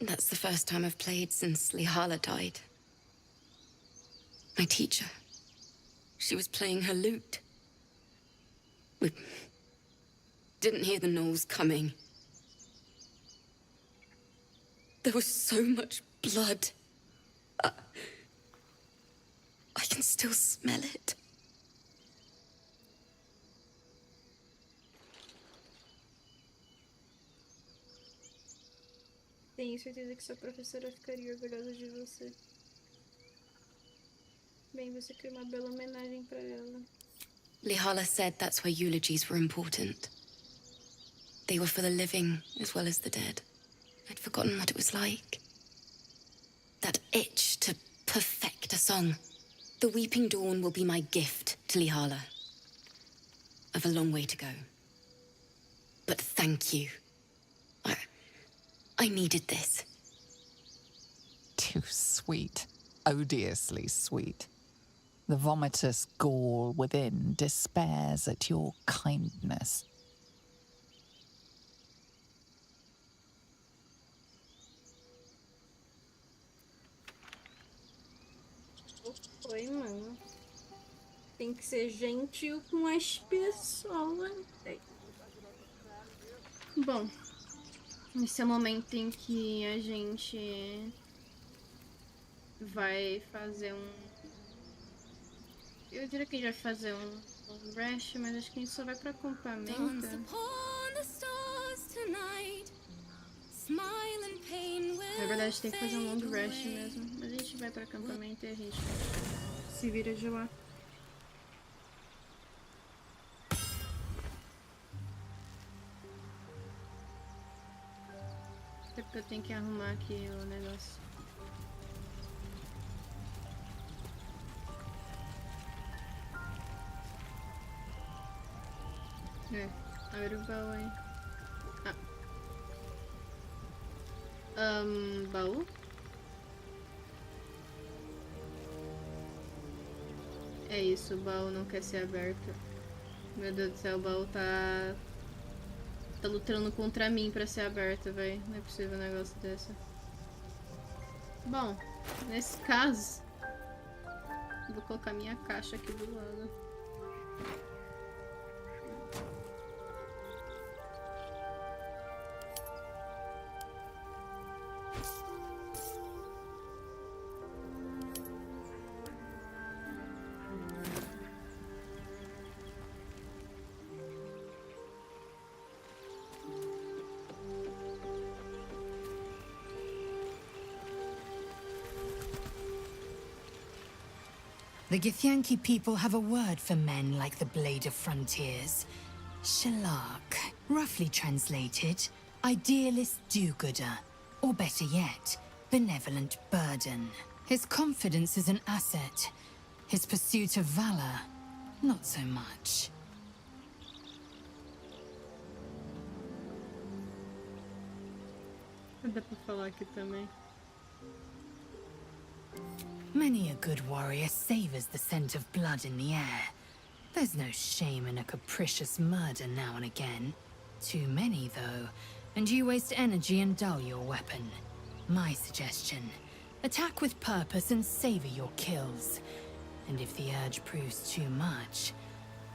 That's the first time I've played since Lihala died. My teacher. She was playing her lute. We didn't hear the gnolls coming. There was so much blood. I can still smell it. Tenho certeza que sua professora ficaria orgulhosa de você. Bem, você criou uma bela homenagem para ela. Lihala said that's why eulogies were important. They were for the living as well as the dead. I'd forgotten what it was like. That itch to perfect a song. The Weeping Dawn will be my gift to Lihala. I've a long way to go. But thank you. I needed this. Too sweet. Odiously sweet. The vomitous gall within despairs at your kindness. Foi, mano. Tem que ser gentil com as pessoas. Bom, esse é o momento em que a gente vai fazer um... Eu diria que a gente vai fazer um rush, mas acho que a gente só vai pra acampamento. Na verdade tem que fazer um long rush mesmo. Mas a gente vai pra acampamento e a gente se vira de lá. Até porque eu tenho que arrumar aqui o negócio. Abre o baú aí. Baú? É isso, o baú não quer ser aberto. Meu Deus do céu, o baú tá lutando contra mim pra ser aberto, velho. Não é possível um negócio desse. Bom, nesse caso, vou colocar minha caixa aqui do lado. The Githyanki people have a word for men like the Blade of Frontiers. Shalak. Roughly translated, Idealist do-gooder, or better yet, benevolent burden. His confidence is an asset. His pursuit of valor, not so much. Dá pra falar aqui também. Many a good warrior savors the scent of blood in the air. There's no shame in a capricious murder now and again. Too many, though, and you waste energy and dull your weapon. My suggestion, attack with purpose and savor your kills. And if the urge proves too much,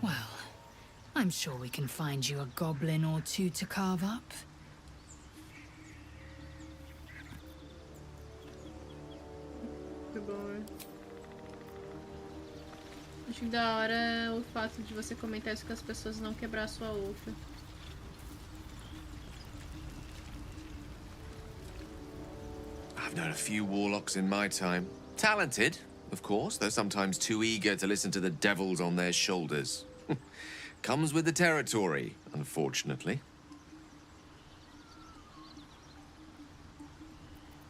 well, I'm sure we can find you a goblin or two to carve up. Que bom. Acho que da hora o fato de você comentar isso com as pessoas, não quebrar a sua wolf. I've known a few warlocks in my time. Talented, of course, though sometimes too eager to listen to the devils on their shoulders. Comes with the territory, unfortunately.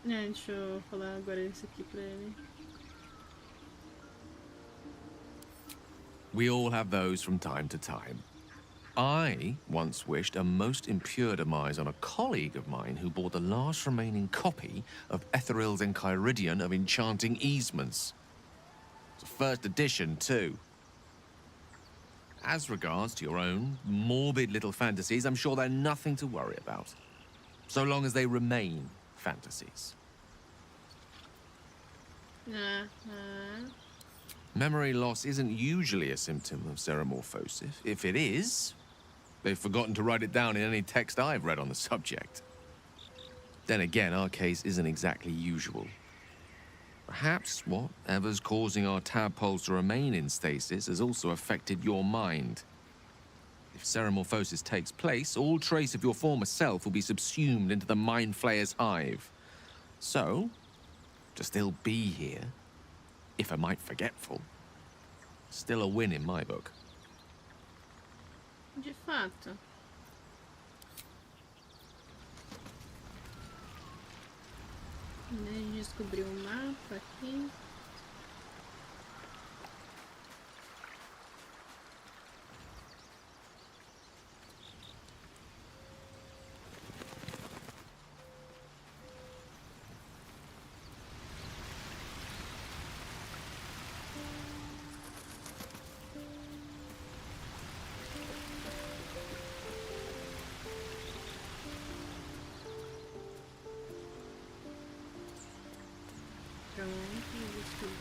Deixa eu falar agora isso aqui pra ele. We all have those from time to time. I once wished a most impure demise on a colleague of mine who bought the last remaining copy of Etheril's Enchiridion of Enchanting Easements. It's a first edition, too. As regards to your own morbid little fantasies, I'm sure they're nothing to worry about. So long as they remain fantasies. Memory loss isn't usually a symptom of xeromorphosis. If it is, they've forgotten to write it down in any text I've read on the subject. Then again, our case isn't exactly usual. Perhaps whatever's causing our tadpoles to remain in stasis has also affected your mind. If xeromorphosis takes place, all trace of your former self will be subsumed into the Mind Flayer's hive. So, to still be here, if a mite forgetful, still a win in my book. De fato. Descobri mapa aqui.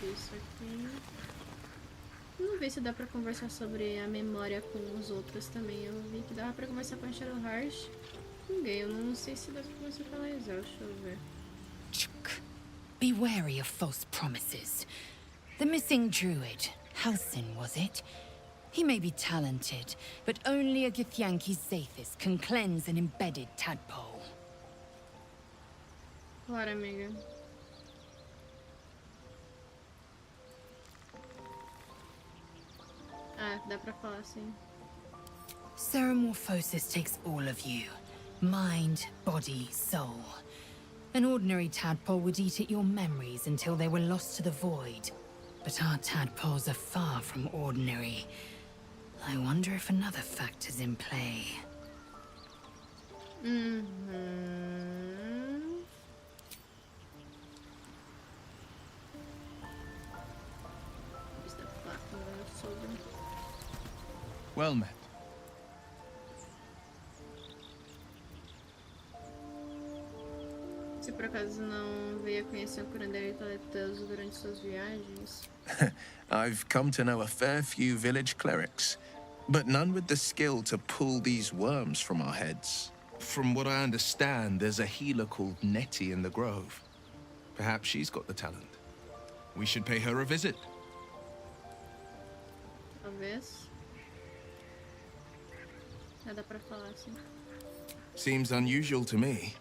Isso aqui. Vamos ver se dá pra conversar sobre a memória com os outros também. Eu vi que dava pra conversar com a Shadowheart. Ninguém, eu não sei se dá pra conversar com a Isel, deixa eu ver. Be wary of false promises. The missing druid, Halsin, was it? He may be talented, but only a Githyanki's Zathis can cleanse an embedded tadpole. Claro, amiga. Ah, dá pra falar assim. Xeromorphosis takes all of you. Mind, body, soul. An ordinary tadpole would eat at your memories until they were lost to the void. But our tadpoles are far from ordinary. I wonder if another factor's in play. Well met. Se por acaso não veio a conhecer o curandeiro talentoso durante suas viagens. I've come to know a fair few village clerics, but none with the skill to pull these worms from our heads. From what I understand, there's a healer called Nettie in the Grove. Perhaps she's got the talent. We should pay her a visit. Talvez. Dá pra falar assim. Seems unusual to me.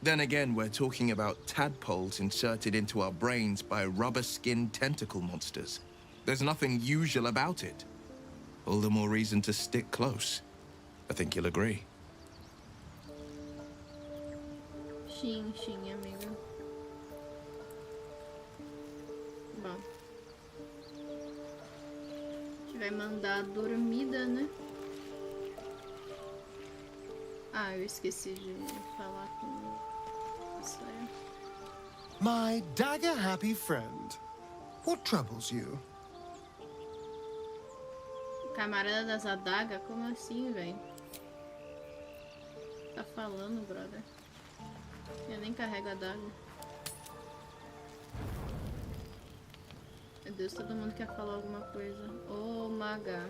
Then again, we're talking about tadpoles inserted into our brains by rubber-skinned tentacle monsters. There's nothing usual about it. All the more reason to stick close. I think you'll agree. Sim, amiga. Bom. A gente vai mandar a dormida, né? Ah, eu esqueci de falar com a Sawyer. My dagger-happy friend. What troubles you? Camarada das adagas? Como assim, velho? Tá falando, brother? Eu nem carrego a adaga. Meu Deus, todo mundo quer falar alguma coisa. Oh, maga.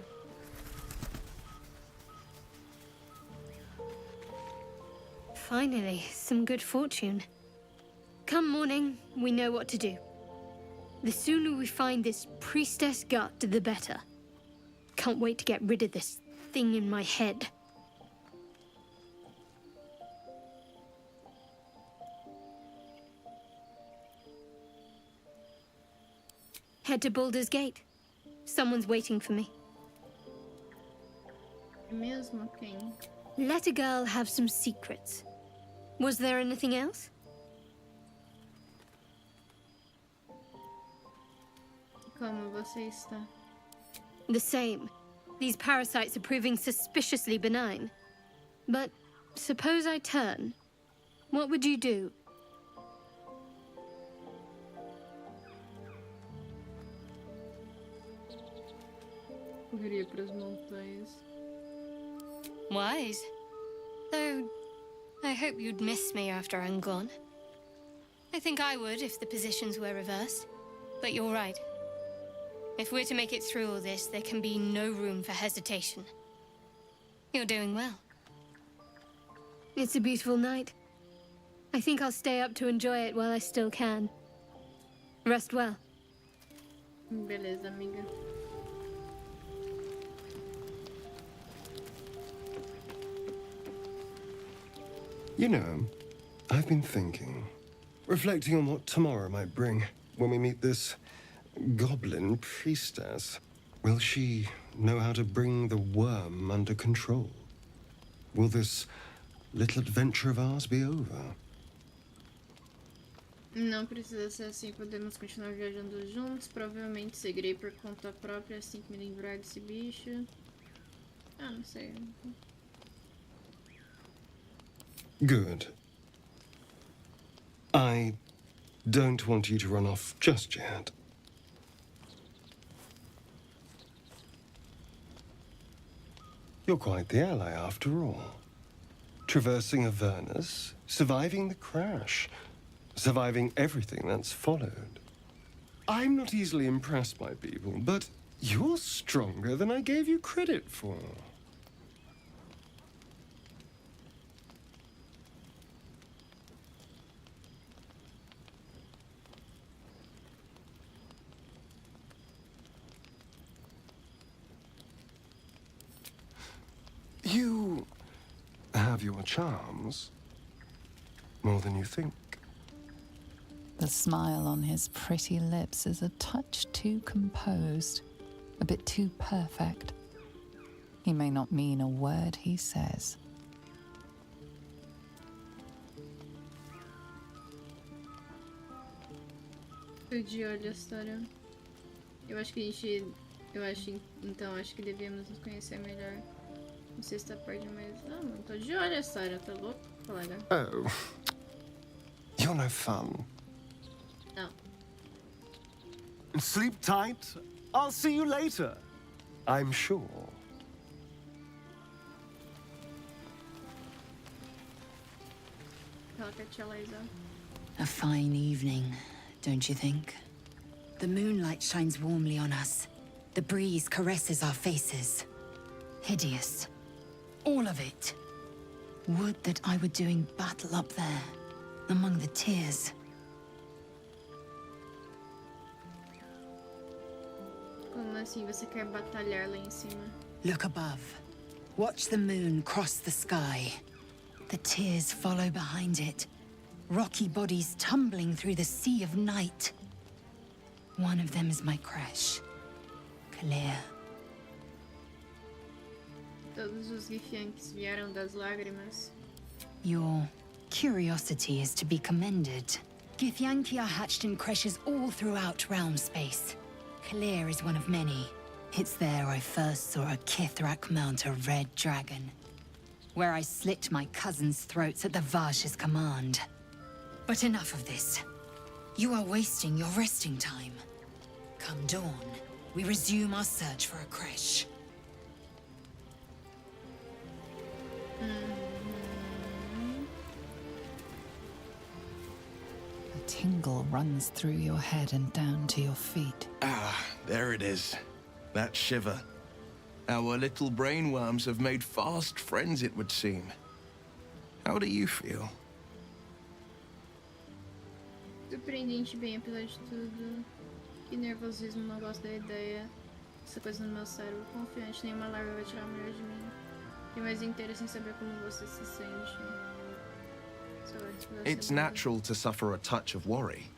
Finally, some good fortune. Come morning, we know what to do. The sooner we find this priestess gut, the better. Can't wait to get rid of this thing in my head. Head to Baldur's Gate. Someone's waiting for me. Mesmo quem? Let a girl have some secrets. Was there anything else? Como você está? The same. These parasites are proving suspiciously benign. But suppose I turn. What would you do? Correria para as montanhas. Wise. Though, I hope you'd miss me after I'm gone. I think I would if the positions were reversed. But you're right. If we're to make it through all this, there can be no room for hesitation. You're doing well. It's a beautiful night. I think I'll stay up to enjoy it while I still can. Rest well. Beleza, amiga. You know, I've been thinking, reflecting on what tomorrow might bring when we meet this goblin priestess. Will she know how to bring the worm under control? Will this little adventure of ours be over? Não precisa ser assim, podemos continuar viajando juntos. Provavelmente seguirei por conta própria assim que me livrar desse bicho. Ah, não sei. Good. I don't want you to run off just yet. You're quite the ally after all. Traversing Avernus, surviving the crash, surviving everything that's followed. I'm not easily impressed by people, but you're stronger than I gave you credit for. You have your charms, more than you think. The smile on his pretty lips is a touch too composed, a bit too perfect. He may not mean a word he says. Tô de olho a história. Eu acho que a gente... Então, acho que devíamos nos conhecer melhor. Não sei se tá perto demais. Ah, não tô de olho a história. Tá louco, colega? Oh. You're no fun. Não. Sleep tight. I'll see you later. I'm sure. A fine evening, don't you think? The moonlight shines warmly on us. The breeze caresses our faces. Hideous. All of it. Would that I were doing battle up there, among the tears. Como assim você quer batalhar lá em cima? Look above. Watch the moon cross the sky. The tears follow behind it. Rocky bodies tumbling through the sea of night. One of them is my crush. Clear. Todos os Githyanks vieram das lágrimas. You're Curiosity is to be commended. Githyanki are hatched in creches all throughout realm space. Kalir is one of many. It's there I first saw a Kithrak mount a red dragon, where I slit my cousins' throats at the Vaj's command. But enough of this. You are wasting your resting time. Come dawn, we resume our search for a creche. A tingle runs through your head and down to your feet. Ah, there it is. That shiver. Our little brainworms have made fast friends, it would seem. How do you feel? Surpreendente bem, apesar de tudo. Que nervosismo, não gosto da ideia. Essa coisa no meu cérebro. Confiante, nenhuma larva vai tirar o melhor de mim. Tenho mais interesse em saber como você se sente. It's natural to suffer a touch of worry,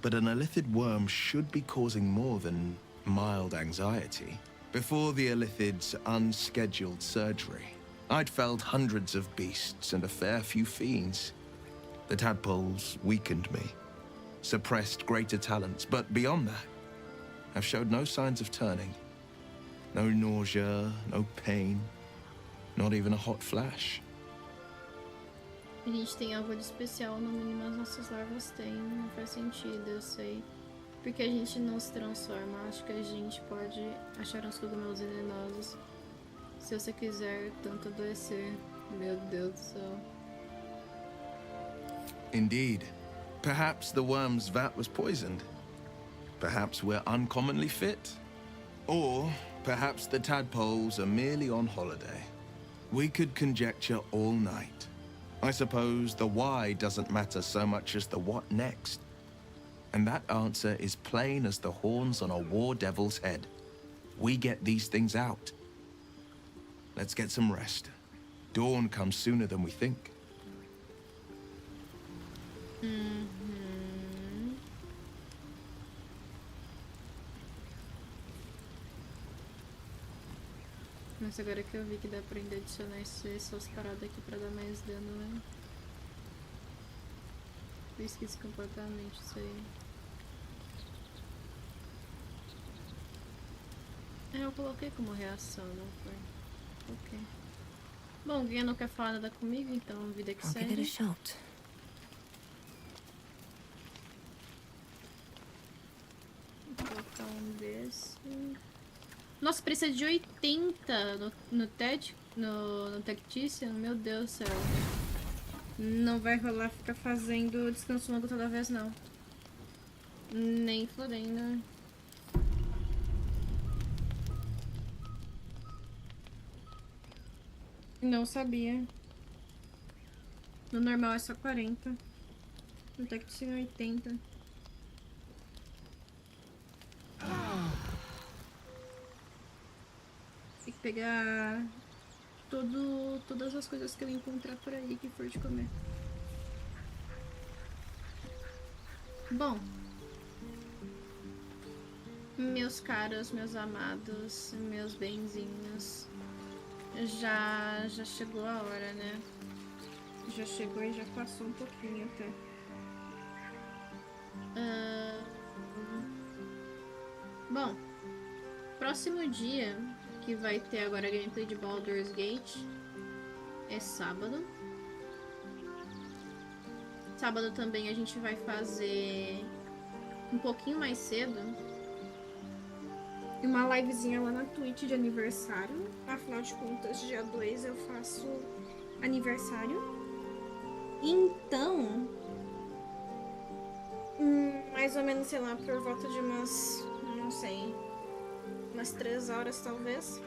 but an Illithid worm should be causing more than mild anxiety. Before the Illithid's unscheduled surgery, I'd felled hundreds of beasts and a fair few fiends. The tadpoles weakened me, suppressed greater talents, but beyond that, I've showed no signs of turning. No nausea, no pain, not even a hot flash. A gente tem algo de especial, no mínimo as nossas larvas têm. Não faz sentido, eu sei. Porque a gente não se transforma. Acho que a gente pode achar uns cogumelos venenosos. Se você quiser tanto adoecer. Meu Deus do céu. Indeed. Perhaps the worm's vat was poisoned. Perhaps we're uncommonly fit. Or perhaps the tadpoles are merely on holiday. We could conjecture all night. I suppose the why doesn't matter so much as the what next. And that answer is plain as the horns on a war devil's head. We get these things out. Let's get some rest. Dawn comes sooner than we think. Mas agora que eu vi que dá pra ainda adicionar essas paradas aqui pra dar mais dano, né? Eu esqueci completamente isso aí. Eu coloquei como reação, não foi? Ok. Bom, alguém não quer falar nada comigo, então vida que segue. Give it a shot. Vou colocar um desse. Nossa, precisa de 80 no Tactician? Meu Deus do céu. Não vai rolar ficar fazendo descanso longo toda vez, não. Nem florendo. Não sabia. No normal é só 40. No Tactician é 80. Tem que pegar todas as coisas que eu encontrar por aí que for de comer. Bom, meus caros, meus amados, meus benzinhos, já chegou a hora, né? Já chegou e já passou um pouquinho até. Bom, próximo dia que vai ter agora a gameplay de Baldur's Gate é sábado. Sábado também a gente vai fazer um pouquinho mais cedo uma livezinha lá na Twitch de aniversário. Afinal de contas, dia 2 eu faço aniversário. Então, mais ou menos, sei lá, por volta de umas, não sei, umas 3 horas talvez,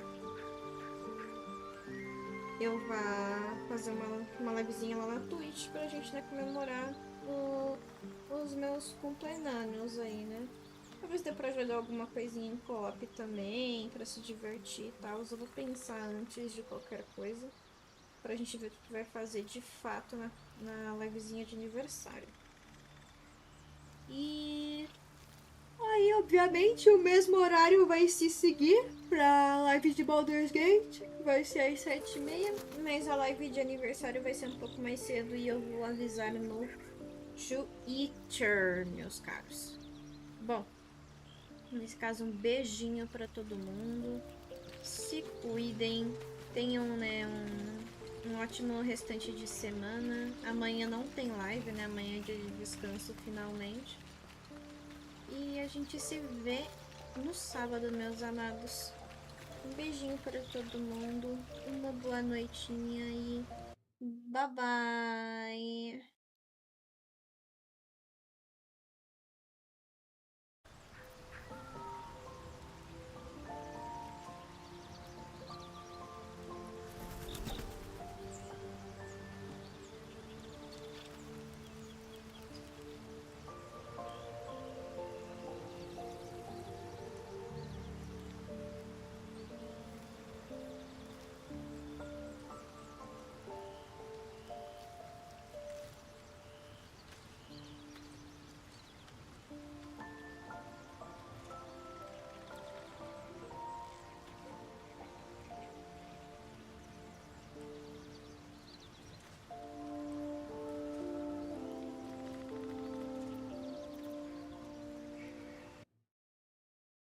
eu vá fazer uma livezinha lá na Twitch pra gente, né, comemorar os meus cumpleaños aí, né? Talvez dê pra jogar alguma coisinha em co-op também, pra se divertir e tal. Eu vou pensar antes de qualquer coisa, pra gente ver o que vai fazer de fato na livezinha de aniversário. E aí, obviamente, o mesmo horário vai se seguir pra live de Baldur's Gate. Vai ser às 7h30, mas a live de aniversário vai ser um pouco mais cedo e eu vou avisar no Twitter, meus caros. Bom, nesse caso, um beijinho pra todo mundo. Se cuidem. Tenham, né, um ótimo restante de semana. Amanhã não tem live, né? Amanhã é dia de descanso, finalmente. E a gente se vê no sábado, meus amados. Um beijinho para todo mundo. Uma boa noitinha e bye bye.